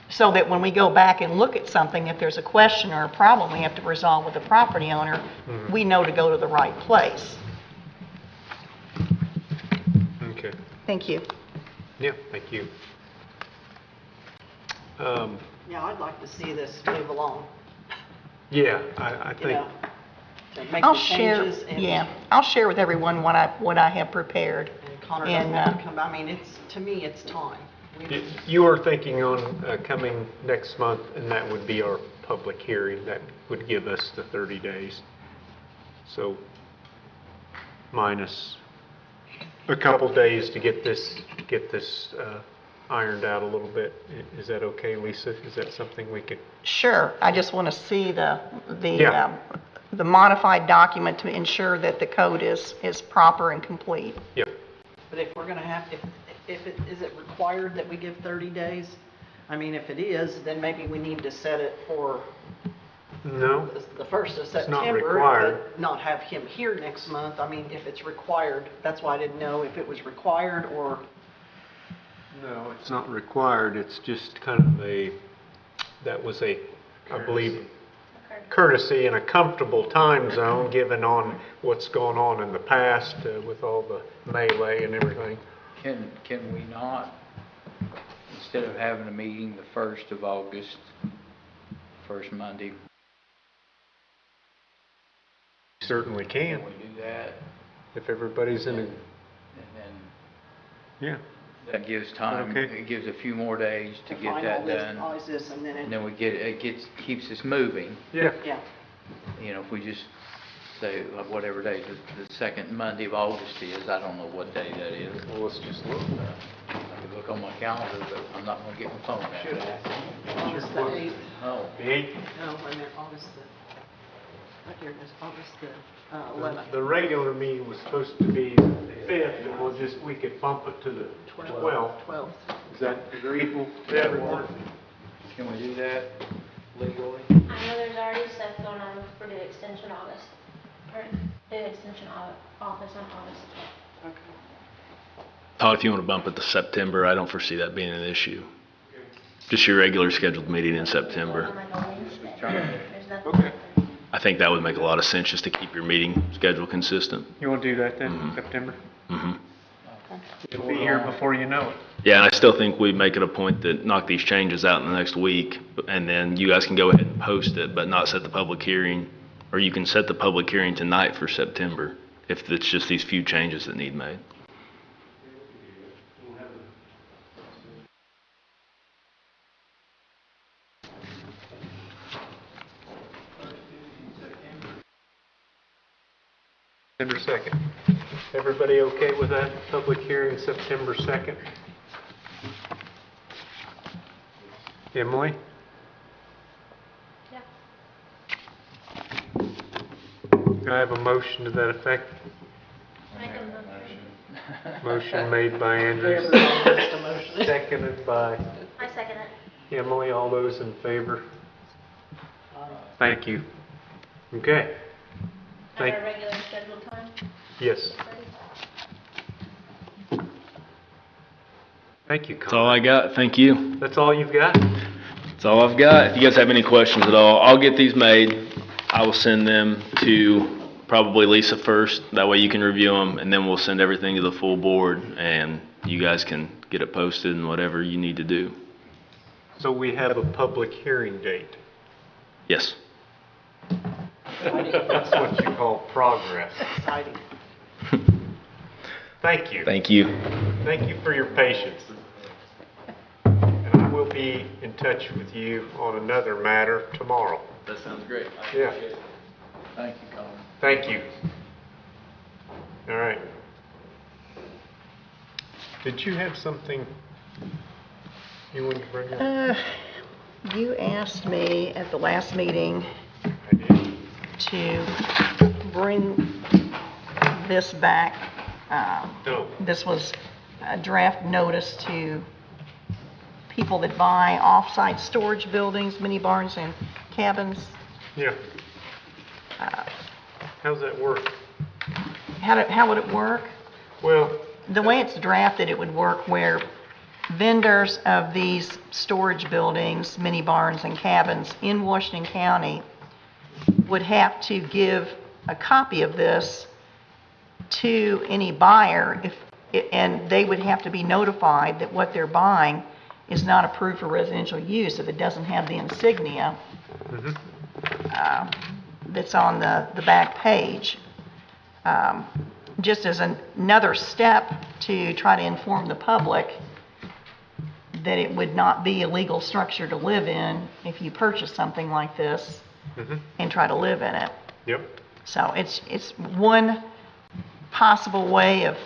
So that when we go back and look at something, if there's a question or a problem we have to resolve with the property owner, we know to go to the right place. Okay. Thank you. Yeah, thank you. Yeah, I'd like to see this move along, Yeah, I you think, know, to make I'll the share, changes and. yeah, I'll share with everyone what I have prepared. And Connor doesn't And, have to come, I mean, to me, it's time. you are thinking on coming next month, and that would be our public hearing. That would give us the 30 days. So minus a couple days to get this ironed out a little bit. Is that okay, Lisa? Is that something we could? Sure, I just want to see Yeah. the modified document to ensure that the code is proper and complete. Yeah. But if we're gonna have, is it required that we give 30 days? I mean, if it is, then maybe we need to set it for No? the 1st of It's not September. required. But not have him here next month. I mean, if it's required, that's why I didn't know if it was required or, No, it's not required. It's just kind of that was I believe, courtesy and a comfortable time zone given on what's gone on in the past with all the melee and everything. Can we not, instead of having a meeting the 1st of August, first Monday, Certainly can, can we do that? if everybody's in a, And then yeah. that gives time, Okay. it gives a few more days to get find all that this, done. all this, and then And it, then keeps us moving. Yeah. yeah. You know, if we just say whatever day the second Monday of August is, I don't know what day that is. Well, let's just look. I could look on my calendar, but I'm not gonna get my phone out. August the 8th. Oh, The 8th, No, wait a minute, August the, right here it is, August the 11th. the regular meeting was supposed to be the 5th, and we could bump it to the 12th. 12th. Is that agreeable to everyone? can we do that legally? I know there's already stuff going on for the extension August, or the extension office on August. Okay. Todd, if you want to bump it to September, I don't foresee that being an issue. Just your regular scheduled meeting in On September. like a Wednesday. There's nothing. Okay. I think that would make a lot of sense just to keep your meeting schedule consistent. You want to do that then, Mhm. September? hmm It'll be here before you know it. Yeah, and I still think we make it a point that knock these changes out in the next week, and then you guys can go ahead and post it, but not set the public hearing, or you can set the public hearing tonight for September, if it's just these few changes that need made. September 2nd. Everybody okay with that? Public hearing September 2nd? Emily? Yeah. Can I have a motion to that effect? Make a motion. Motion made by Andrew, Just a motion. seconded by I second it. Emily. All those in favor? Thank you. Okay. At Thank- our regular scheduled time. Yes. Thank you, That's all I Connor. got. Thank you. That's all you've got? That's all I've got. If you guys have any questions at all, I'll get these made. I will send them to probably Lisa first. That way you can review them, and then we'll send everything to the full board, and you guys can get it posted and whatever you need to do. So we have a public hearing date. Yes. That's what you call progress. Exciting. Thank you. Thank you. Thank you for your patience. And I will be in touch with you on another matter tomorrow. That sounds great. Yeah. Thank you, Colin. Thank you. All right. Did you have something you wanted to bring up? You asked me at the last meeting I did. to bring this back. No. This was a draft notice to people that buy off-site storage buildings, mini barns and cabins. Yeah. How's that work? How would it work? Well, The way it's drafted, it would work where vendors of these storage buildings, mini barns and cabins in Washington County would have to give a copy of this to any buyer and they would have to be notified that what they're buying is not approved for residential use if it doesn't have the insignia that's on the back page. Just as another step to try to inform the public that it would not be a legal structure to live in if you purchase something like this and try to live in it. Yep. So it's one possible way of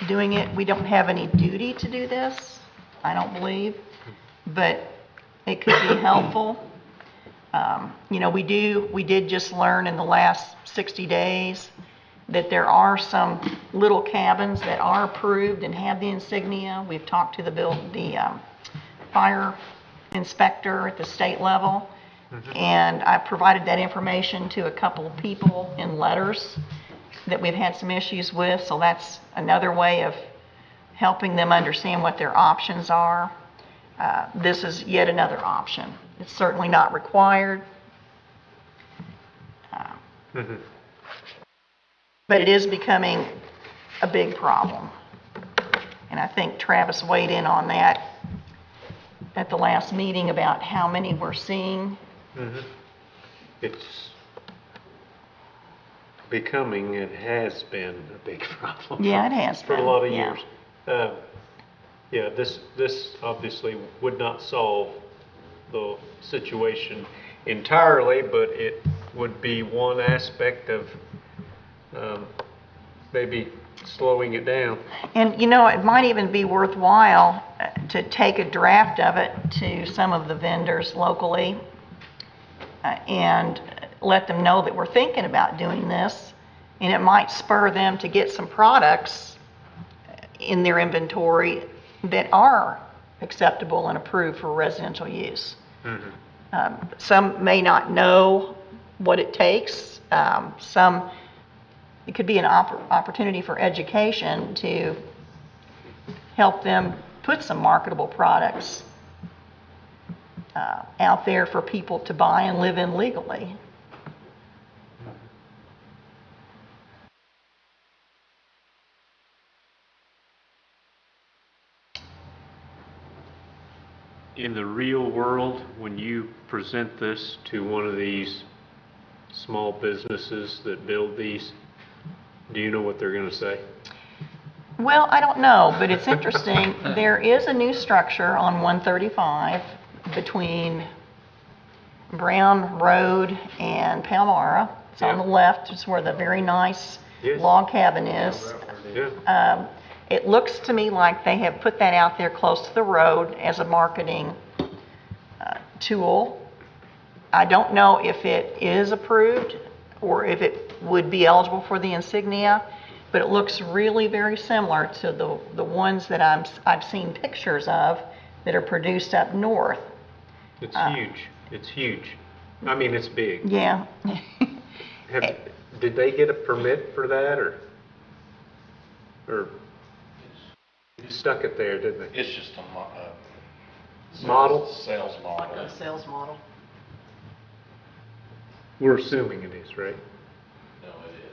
doing it. We don't have any duty to do this, I don't believe, but it could be helpful. You know, we did just learn in the last 60 days that there are some little cabins that are approved and have the insignia. We've talked to the fire inspector at the state level, and I provided that information to a couple of people in letters that we've had some issues with, so that's another way of helping them understand what their options are. This is yet another option. It's certainly not required. But it is becoming a big problem. And I think Travis weighed in on that at the last meeting about how many we're seeing. It's becoming, it has been a big problem. Yeah, it has For a been, lot of yeah. years. Yeah, this obviously would not solve the situation entirely, but it would be one aspect of maybe slowing it down. And you know, it might even be worthwhile to take a draft of it to some of the vendors locally and let them know that we're thinking about doing this, and it might spur them to get some products in their inventory that are acceptable and approved for residential use. Some may not know what it takes. It could be an opportunity for education to help them put some marketable products out there for people to buy and live in legally. In the real world, when you present this to one of these small businesses that build these, do you know what they're going to say? Well, I don't know, but it's interesting. There is a new structure on 135 between Brown Road and Palmyra. It's on the left. It's where the very nice log cabin is. Yeah. It looks to me like they have put that out there close to the road as a marketing tool. I don't know if it is approved or if it would be eligible for the insignia, but it looks really very similar to the ones that I've seen pictures of that are produced up north. It's huge. It's huge. I mean, it's big. Yeah. Did they get a permit for that, or stuck it there, didn't they? It's just a Model? Sales model. A sales model. We're assuming it is, right? No,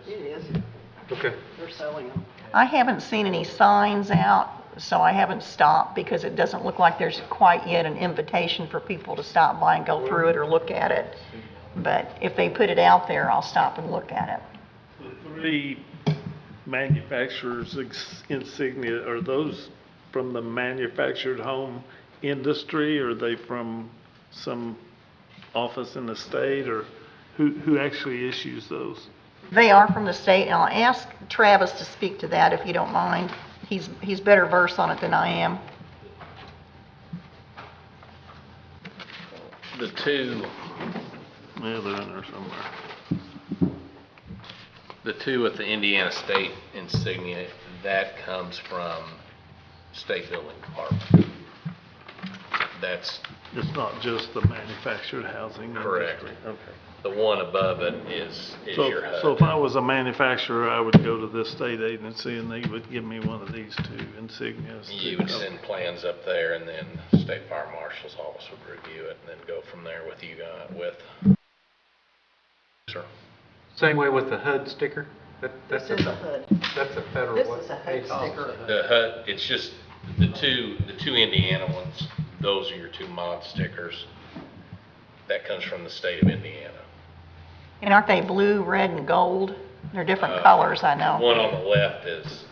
it is. It is. Okay. They're selling them. I haven't seen any signs out, so I haven't stopped because it doesn't look like there's quite yet an invitation for people to stop by and go through it or look at it. But if they put it out there, I'll stop and look at it. The three manufacturers' insignia, are those from the manufactured home industry, or are they from some office in the state, or who actually issues those? They are from the state, and I'll ask Travis to speak to that if you don't mind. He's better versed on it than I am. The two, Yeah, they're in there somewhere. The two with the Indiana State insignia, that comes from State Building Department. That's It's not just the manufactured housing correct. industry. Okay. The one above it is your HUD. So if I was a manufacturer, I would go to this state agency and they would give me one of these two insignias. You would send plans up there, and then State Fire Marshal's office would review it, and then go from there with you, Sir. Same way with the HUD sticker? This is a HUD. That's a federal This one. is a HUD sticker. The HUD, it's just the two Indiana ones, those are your two mod stickers. That comes from the state of Indiana. And aren't they blue, red, and gold? They're different colors, I know. One on the left is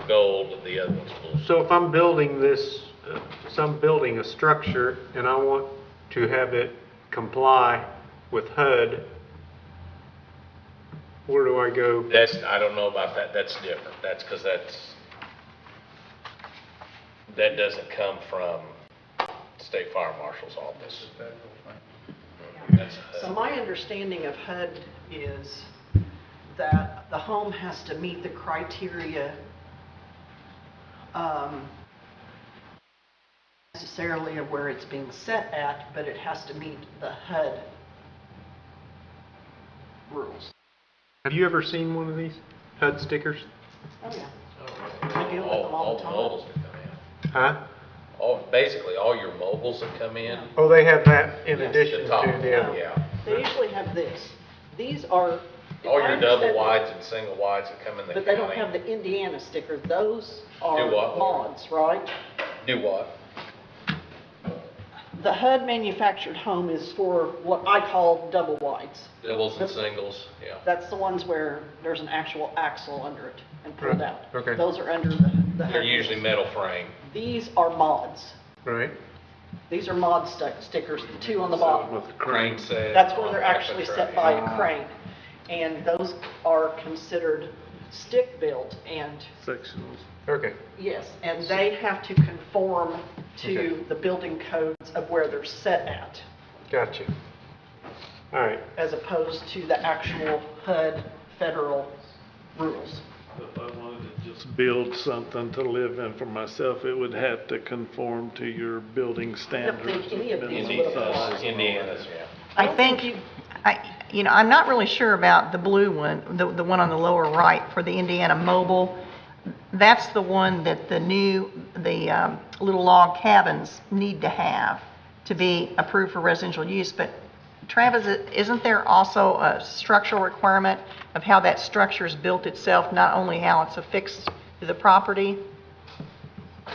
gold, the other one's blue. So if I'm building this, some building a structure and I want to have it comply with HUD, where do I go? I don't know about that, that's different. That's because that doesn't come from State Fire Marshal's office. That's HUD. So my understanding of HUD is that the home has to meet the criteria necessarily of where it's being set at, but it has to meet the HUD rules. Have you ever seen one of these HUD stickers? Oh, yeah. I deal with them all the time. mobiles that come in. Huh? Basically, all your mobiles that come in. Oh, they have that in Yes. addition The top, to the other. yeah. They usually have this. These are. All I your double understand- wides and single wides that come in the But county. they don't have the Indiana sticker. Those are Do what? mods, right? Do what? The HUD manufactured home is for what I call double wides. Doubles and singles, yeah. That's the ones where there's an actual axle under it and pulled Right, out. okay. Those are under the They're HUD. usually metal frame. These are mods. Right? These are mod stickers, the two on the bottom. With the Crane set. That's where on they're back of actually truck. set by a crane. And those are considered stick-built and, sections. Okay. yes, and they have to conform Okay. to the building codes of where they're set at, Gotcha. All right. as opposed to the actual HUD federal rules. If I wanted to just build something to live in for myself, it would have to conform to your building standards. think any of these building would apply. size and all Indiana's, that. yeah. I think, I'm not really sure about the blue one, the one on the lower right for the Indiana Mobile. That's the one that the little log cabins need to have to be approved for residential use. But Travis, isn't there also a structural requirement of how that structure is built itself, not only how it's affixed to the property?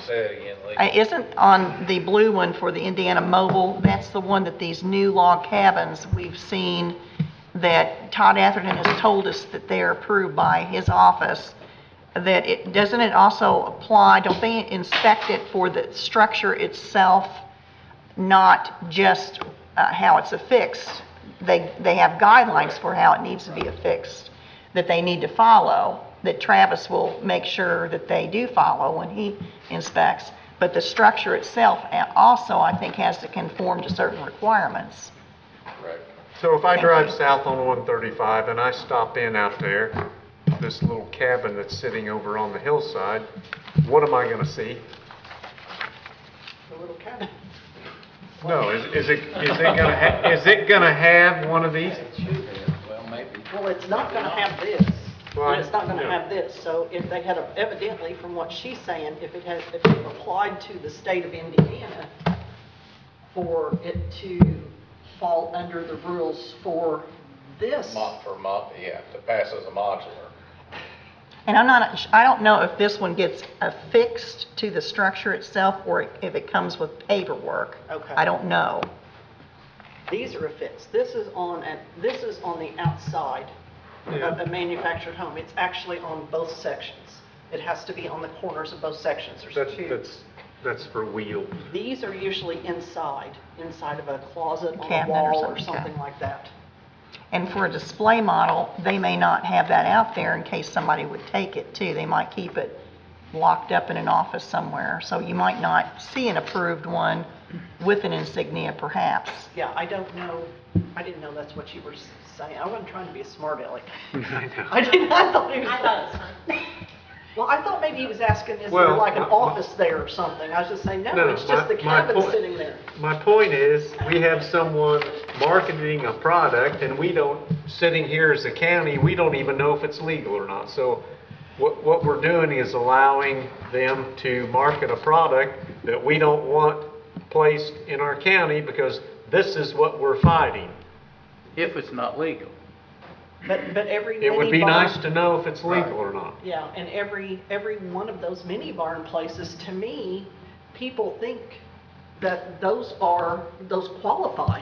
Say it again, Lee. Isn't on the blue one for the Indiana Mobile, that's the one that these new log cabins we've seen that Todd Atherton has told us that they're approved by his office, that doesn't it also apply, don't they inspect it for the structure itself, not just how it's affixed? They have guidelines for how it needs to be affixed that they need to follow, that Travis will make sure that they do follow when he inspects. But the structure itself also, I think, has to conform to certain requirements. Right. So if I drive south on 135 and I stop in out there, this little cabin that's sitting over on the hillside, what am I going to see? The little cabin. No, is it going to have one of these? Well, maybe. Well, it's not gonna have this, Well, and it's not gonna no. have this, so if they had, evidently, from what she's saying, if it applied to the state of Indiana for it to fall under the rules for this, To pass as a modular. And I don't know if this one gets affixed to the structure itself or if it comes with paperwork. Okay. I don't know. these are affixed. This is on the outside of a manufactured home. It's actually on both sections. It has to be on the corners of both sections. There's two. That's for wheel. These are usually inside of a closet, on a Cabinet or wall, or something, something like that. And for a display model, they may not have that out there in case somebody would take it too. They might keep it locked up in an office somewhere. So you might not see an approved one with an insignia perhaps. Yeah, I don't know, I didn't know that's what you were saying. I wasn't trying to be a smart aleck. I know. I didn't, I thought he was. I thought it was fun. Well, I thought maybe he was asking, is there Well, like an my- office there or something? I was just saying, no, No, it's just the my cabin point- sitting there. My point is, we have someone marketing a product and we don't, sitting here as a county, we don't even know if it's legal or not. So what we're doing is allowing them to market a product that we don't want placed in our county because this is what we're fighting. If it's not legal. But every It would be mini barn- nice to know if it's legal or not. Yeah, and every one of those mini barn places, to me, people think that those qualify.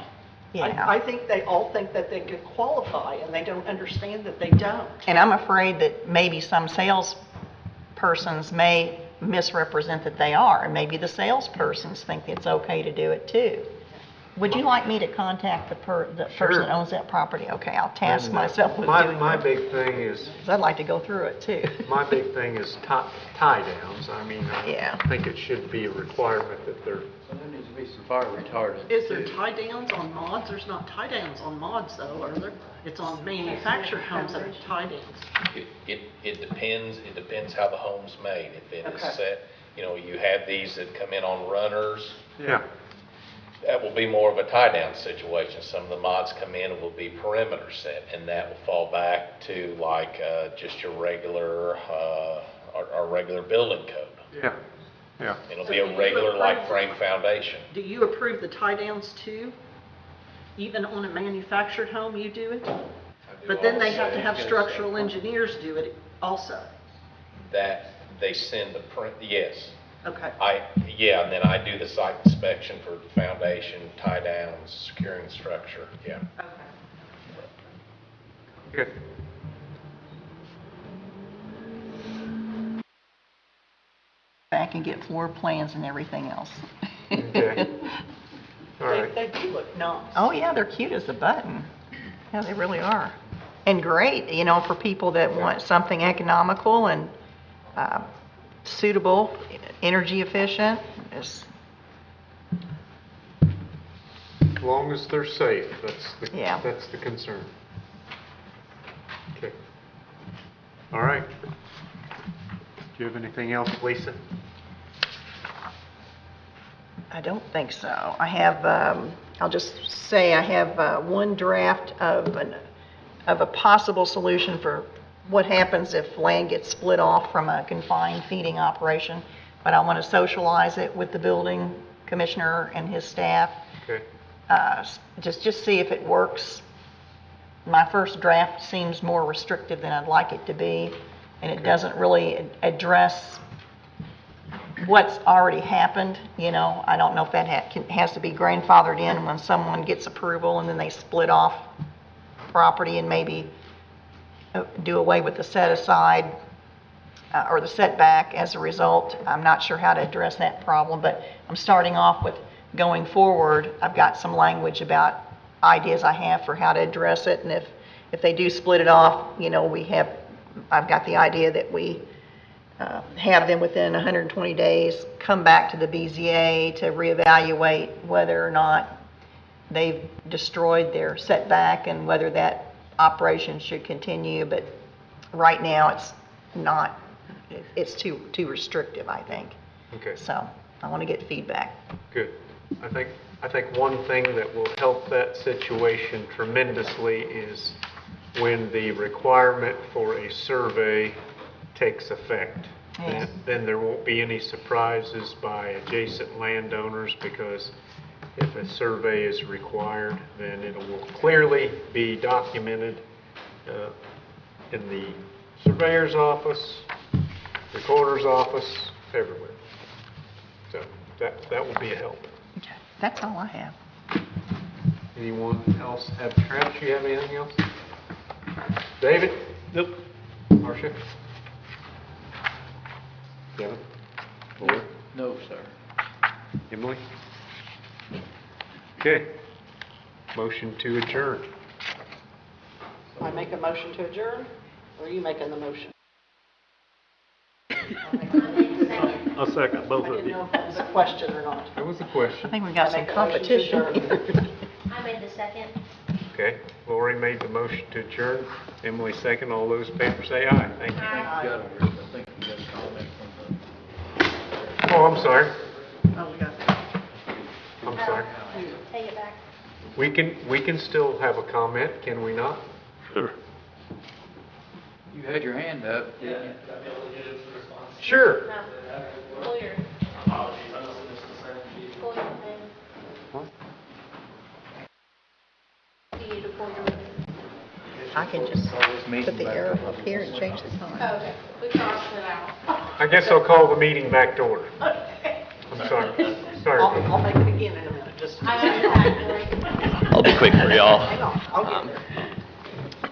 Yeah. I think they all think that they could qualify, and they don't understand that they don't. And I'm afraid that maybe some salespersons may misrepresent that they are, and maybe the salespersons think it's okay to do it too. Would you like me to contact the person that owns that property? Okay, I'll task And, myself with my doing My that. big thing is, 'Cause I'd like to go through it too. my big thing is tie downs. I mean, Yeah. I think it should be a requirement that they're, So there needs to be some fire retardant. Is there tie downs on mods? There's not tie downs on mods though, are there? It's on manufactured homes that are tie downs. It depends how the home's made. If it is Okay. set, you have these that come in on runners, yeah. that will be more of a tie-down situation. Some of the mods come in will be perimeter set, and that will fall back to like just your regular, our regular building code. Yeah, yeah. It'll So be do a you regular approve- like frame foundation. Do you approve the tie downs too? Even on a manufactured home, you do it? But then they have to have structural engineers do it also. That they send the print, yes. Okay. And then I do the site inspection for foundation, tie downs, securing the structure, yeah. Okay. Good. Back and get floor plans and everything else. Okay. All right. They do look nice. Oh, yeah, they're cute as a button. Yeah, they really are. And great, for people that want something economical and suitable, energy efficient. It's- As long as they're safe, Yeah. that's the concern. Okay. All right. Do you have anything else, Lisa? I don't think so. I have, I'll just say I have one draft of a possible solution for what happens if land gets split off from a confined feeding operation, but I want to socialize it with the building commissioner and his staff. Okay. Just see if it works. My first draft seems more restrictive than I'd like it to be, and it doesn't really address what's already happened. I don't know if that has to be grandfathered in when someone gets approval and then they split off property and maybe do away with the set aside or the setback as a result. I'm not sure how to address that problem, but I'm starting off with going forward. I've got some language about ideas I have for how to address it, and if they do split it off, I've got the idea that we have them within 120 days come back to the BZA to reevaluate whether or not they've destroyed their setback and whether that operation should continue. But right now, it's not. It's too restrictive, I think. Okay. So I want to get feedback. Good. I think one thing that will help that situation tremendously is when the requirement for a survey takes effect. Yeah. Then there won't be any surprises by adjacent landowners, because if a survey is required, then it will clearly be documented in the surveyor's office, recorder's office, everywhere. So that will be a help. Okay. That's all I have. Anyone else have, Travis, you have anything else? David? Nope. Marcia? Kevin? Lloyd? No, sir. Emily? Okay. Motion to adjourn. I make a motion to adjourn, or are you making the motion? I'll second both I of didn't you. know if that was a question or not. That was a I question. think we got I some make a motion to competition adjourn. here. I made the second. Okay. Lori made the motion to adjourn. Emily second. All those in favor say aye. Thank you. I think you got a comment from Oh, I'm sorry. Oh, we got that. I'm sorry. Take it back. We can still have a comment, can we not? Sure. You had your hand up. Sure. No. Pull your. Pull your thing. You need to pull your. I can just put the arrow up here and change the time. Oh, okay. We crossed it out. I guess I'll call the meeting back to order. I'm sorry. Sorry. I'll make it again in a minute, just. I know. I'll be quick for y'all. Hang on, I'll get there.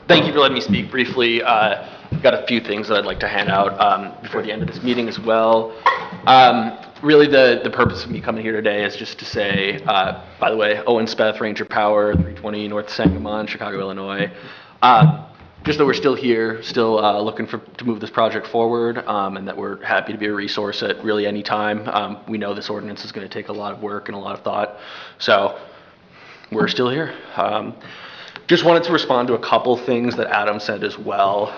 Thank you for letting me speak briefly. I've got a few things that I'd like to hand out before the end of this meeting as well. Really, the purpose of me coming here today is just to say, by the way, Owen Speth, Ranger Power, 320 North Sangamon, Chicago, Illinois. Just that we're still here, still looking to move this project forward, and that we're happy to be a resource at really any time. We know this ordinance is going to take a lot of work and a lot of thought, so we're still here. Just wanted to respond to a couple things that Adam said as well.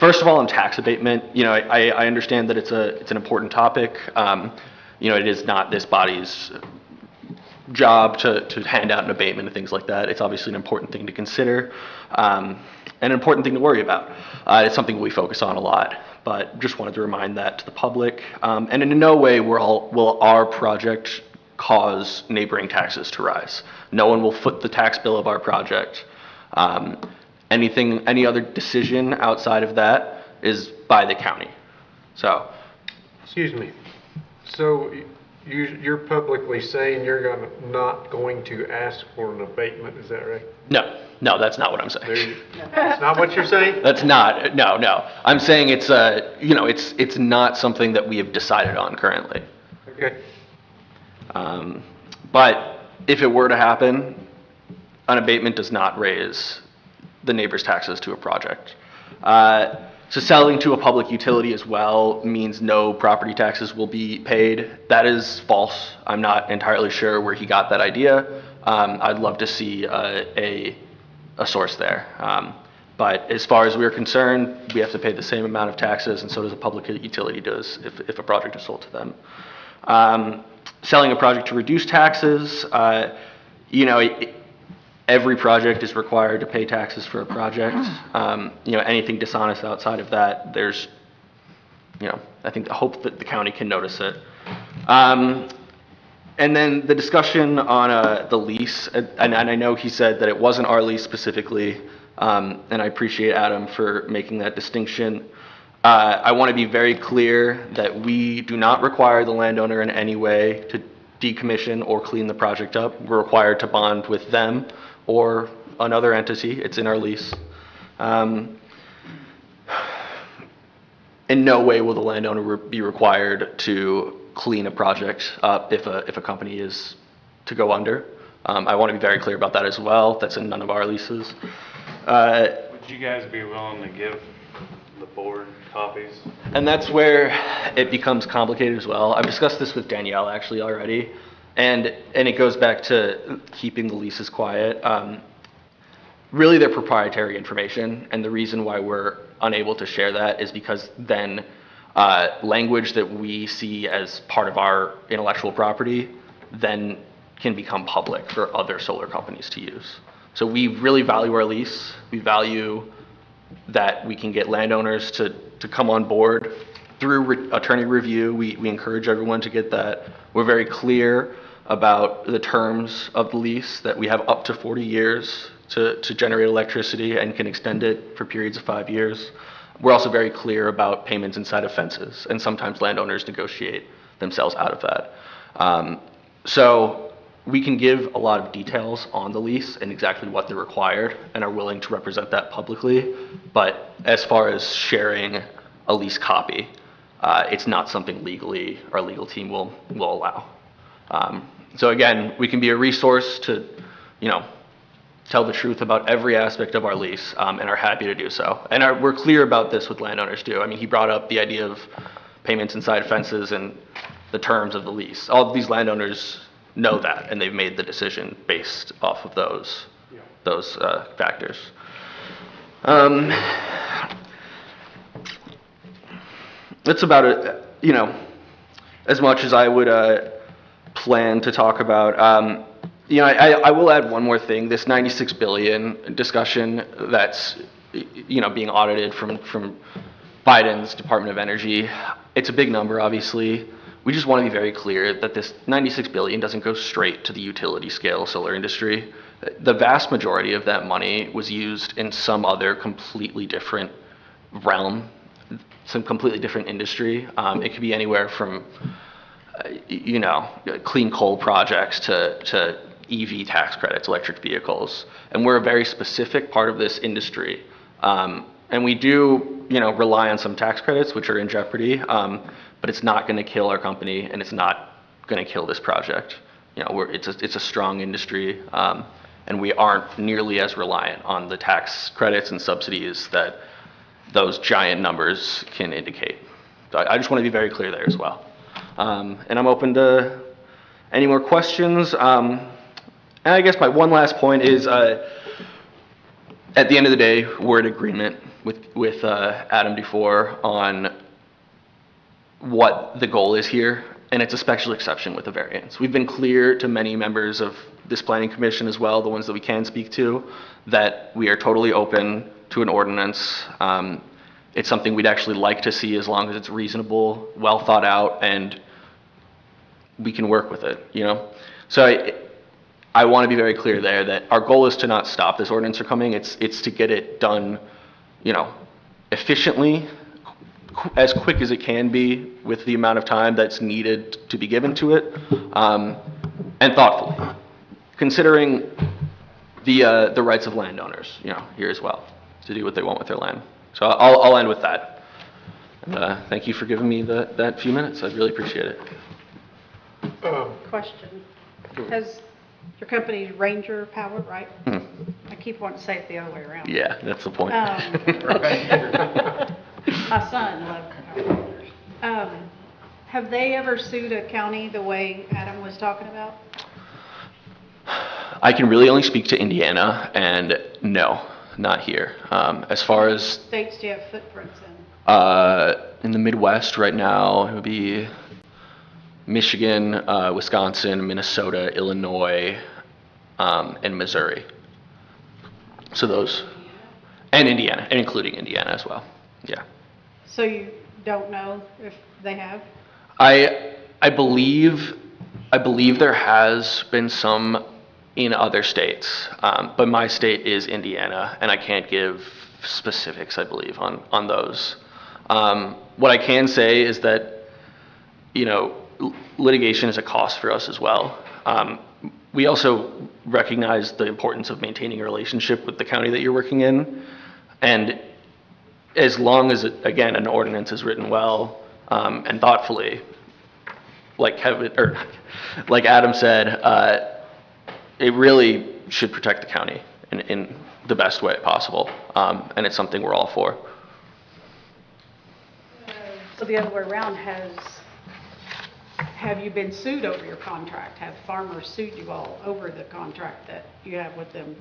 First of all, on tax abatement, I understand that it's an important topic. It is not this body's job to hand out an abatement and things like that. It's obviously an important thing to consider, and an important thing to worry about. It's something we focus on a lot, but just wanted to remind that to the public. And in no way will our project cause neighboring taxes to rise. No one will foot the tax bill of our project. Any other decision outside of that is by the county. So, Excuse me. So you're publicly saying you're not going to ask for an abatement, is that right? no, that's not what I'm saying. That's not what you're saying? That's not, no. I'm saying it's not something that we have decided on currently. Okay. But if it were to happen, an abatement does not raise the neighbor's taxes to a project. So selling to a public utility as well means no property taxes will be paid. That is false. I'm not entirely sure where he got that idea. I'd love to see a source there. But as far as we're concerned, we have to pay the same amount of taxes, and so does a public utility does if a project is sold to them. Selling a project to reduce taxes, every project is required to pay taxes for a project. Anything dishonest outside of that, there's, I think the hope that the county can notice it. And then the discussion on the lease, and I know he said that it wasn't our lease specifically, and I appreciate Adam for making that distinction. I want to be very clear that we do not require the landowner in any way to decommission or clean the project up. We're required to bond with them or another entity. It's in our lease. In no way will the landowner be required to clean a project up if a company is to go under. I want to be very clear about that as well. That's in none of our leases. Would you guys be willing to give the board copies? And that's where it becomes complicated as well. I've discussed this with Danielle actually already, and it goes back to keeping the leases quiet. Really, they're proprietary information, and the reason why we're unable to share that is because then language that we see as part of our intellectual property then can become public for other solar companies to use. So we really value our lease. We value that we can get landowners to come on board through attorney review. We encourage everyone to get that. We're very clear about the terms of the lease, that we have up to 40 years to generate electricity and can extend it for periods of 5 years. We're also very clear about payments inside of fences, and sometimes landowners negotiate themselves out of that. So we can give a lot of details on the lease and exactly what they're required and are willing to represent that publicly. But as far as sharing a lease copy, it's not something legally our legal team will allow. So again, we can be a resource to, tell the truth about every aspect of our lease, and are happy to do so. And we're clear about this with landowners too. I mean, he brought up the idea of payments inside fences and the terms of the lease. All of these landowners know that, and they've made the decision based off of those factors. That's about it, as much as I would plan to talk about. You know, I will add one more thing. This 96 billion discussion that's, you know, being audited from Biden's Department of Energy, it's a big number, obviously. We just want to be very clear that this 96 billion doesn't go straight to the utility scale solar industry. The vast majority of that money was used in some other completely different realm, some completely different industry. It could be anywhere from, you know, clean coal projects to EV tax credits, electric vehicles. And we're a very specific part of this industry. And we do, you know, rely on some tax credits, which are in jeopardy, but it's not going to kill our company, and it's not going to kill this project. You know, it's a strong industry, and we aren't nearly as reliant on the tax credits and subsidies that those giant numbers can indicate. So I just want to be very clear there as well. And I'm open to any more questions. And I guess my one last point is, at the end of the day, we're in agreement with Adam Dufour on what the goal is here, and it's a special exception with a variance. We've been clear to many members of this planning commission as well, the ones that we can speak to, that we are totally open to an ordinance. It's something we'd actually like to see as long as it's reasonable, well thought out, and we can work with it, you know? So I want to be very clear there that our goal is to not stop this ordinance from coming. It's to get it done, you know, efficiently, as quick as it can be with the amount of time that's needed to be given to it, and thoughtfully, considering the rights of landowners, you know, here as well, to do what they want with their land. So I'll end with that. And, thank you for giving me that few minutes. I really appreciate it. Question. Has your company Ranger Power, right? I keep wanting to say it the other way around. Yeah, that's the point. My son loved Power Rangers. Have they ever sued a county the way Adam was talking about? I can really only speak to Indiana, and no, not here. As far as states do you have footprints in? In the Midwest right now, it would be Michigan, Wisconsin, Minnesota, Illinois, and Missouri. So those, and Indiana, and including Indiana as well. Yeah. So you don't know if they have? I believe there has been some in other states, but my state is Indiana, and I can't give specifics, I believe, on those. What I can say is that, you know, litigation is a cost for us as well. We also recognize the importance of maintaining a relationship with the county that you're working in, and as long as, again, an ordinance is written well and thoughtfully, like Adam said, it really should protect the county in the best way possible, and it's something we're all for. So the other way around, have you been sued over your contract? Have farmers sued you all over the contract that you have with them?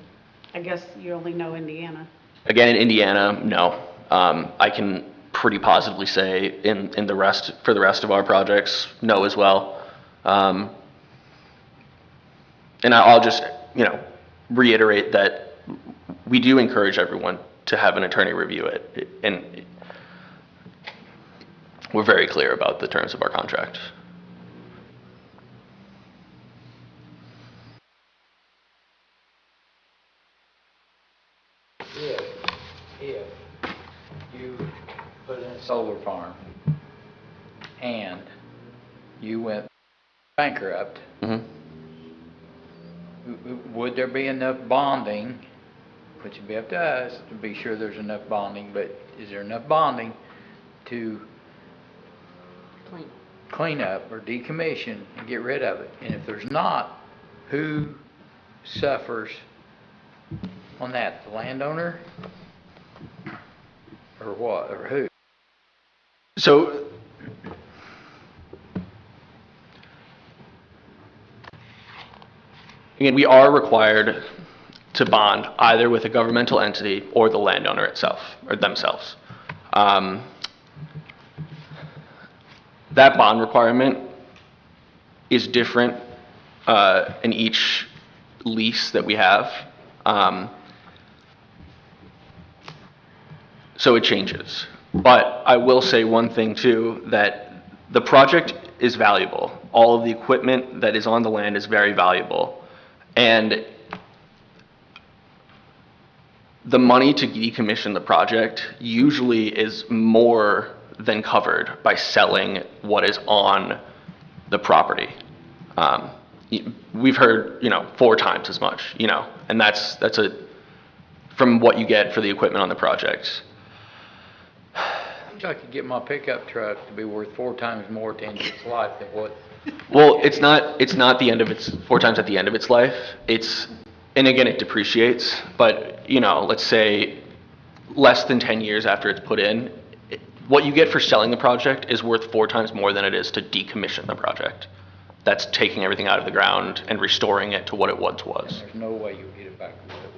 I guess you only know Indiana. Again, in Indiana, no. I can pretty positively say for the rest of our projects, no as well. And I'll just, you know, reiterate that we do encourage everyone to have an attorney review it, and we're very clear about the terms of our contract. If you put in a solar farm and you went bankrupt, would there be enough bonding, which would be up to us to be sure there's enough bonding, but is there enough bonding to clean up or decommission and get rid of it? And if there's not, who suffers on that? The landowner? Or what? Or who? So, again, we are required to bond either with a governmental entity or the landowner itself, or themselves. That bond requirement is different in each lease that we have. So it changes. But I will say one thing too, that the project is valuable. All of the equipment that is on the land is very valuable. And the money to decommission the project usually is more than covered by selling what is on the property. We've heard, 4 times as much, and that's from what you get for the equipment on the project. I wish I could get my pickup truck to be worth 4 times more at the end of its life than what. Well, it's not the end of its 4 times at the end of its life. And again, it depreciates, but let's say less than 10 years after it's put in, what you get for selling the project is worth 4 times more than it is to decommission the project. That's taking everything out of the ground and restoring it to what it once was. There's no way you'll get it back to what it was.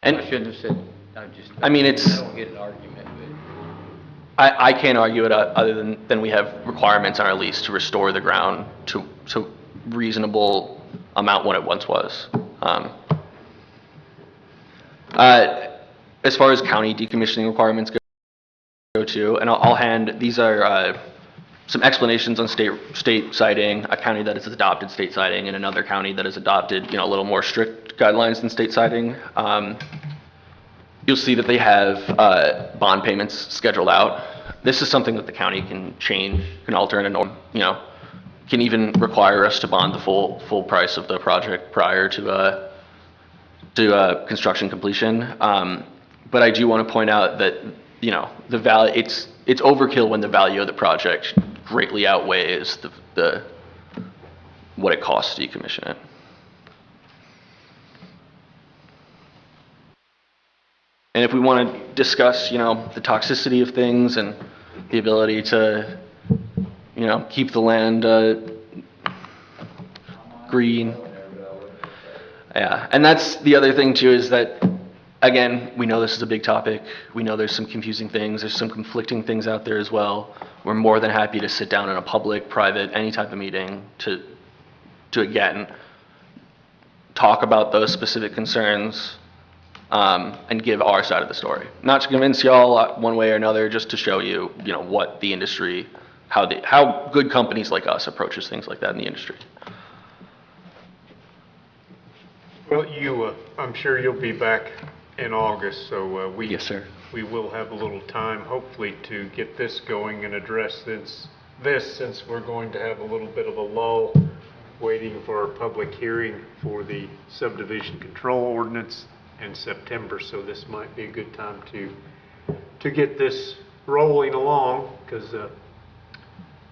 And I shouldn't have said, I don't get an argument, but. I can't argue it other than we have requirements on our lease to restore the ground to reasonable amount what it once was. As far as county decommissioning requirements go to, and I'll hand, these are some explanations on state siting, a county that has adopted state siting, and another county that has adopted, a little more strict guidelines than state siting. You'll see that they have bond payments scheduled out. This is something that the county can change, can alter, and can even require us to bond the full price of the project prior to construction completion. But I do want to point out that the value, it's overkill when the value of the project greatly outweighs the what it costs to decommission it. And if we want to discuss, the toxicity of things and the ability to, keep the land green. Yeah, and that's the other thing too, is that, again, we know this is a big topic. We know there's some confusing things. There's some conflicting things out there as well. We're more than happy to sit down in a public, private, any type of meeting to again, talk about those specific concerns. And give our side of the story. Not to convince y'all one way or another, just to show you, what the industry, how good companies like us approaches things like that in the industry. Well, I'm sure you'll be back in August, so Yes, sir. we will have a little time, hopefully, to get this going and address this since we're going to have a little bit of a lull waiting for our public hearing for the subdivision control ordinance in September, so this might be a good time to get this rolling along, because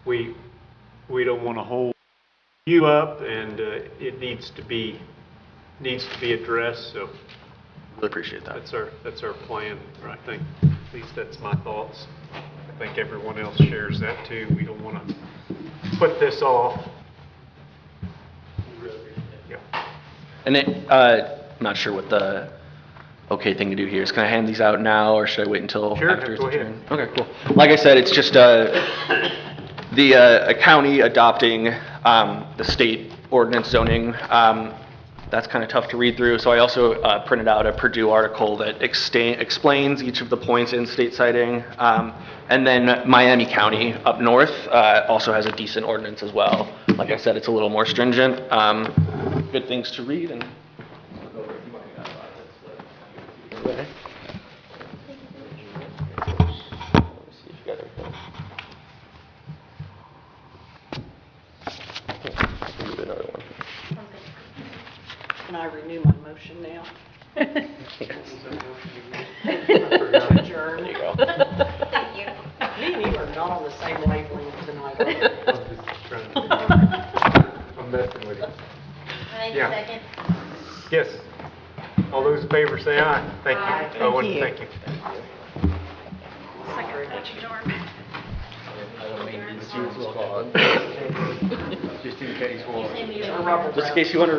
we don't want to hold you up, and it needs to be addressed. So Really appreciate that. That's our plan. I think at least that's my thoughts. I think everyone else shares that too. We don't want to put this off. Yeah. And I'm not sure what the okay thing to do here is. Can I hand these out now, or should I wait until Sure, after it's go ahead. adjourned? Okay, cool. Like I said, it's just a county adopting the state ordinance zoning. That's kind of tough to read through, so I also printed out a Purdue article that explains each of the points in state citing. And then Miami County up north also has a decent ordinance as well. Like I said, it's a little more stringent. Good things to read. And go ahead. Let me see if you got everything. I'll give you another one. Can I renew my motion now? Adjourn. There you go. Thank you. Me and you are not on the same wavelength tonight. I'm messing with you. I need Yeah. a second. Yes. All those in favor say aye. Thank you. Aye. Owen, Thank you. thank you. Just in case one. Just in case you want to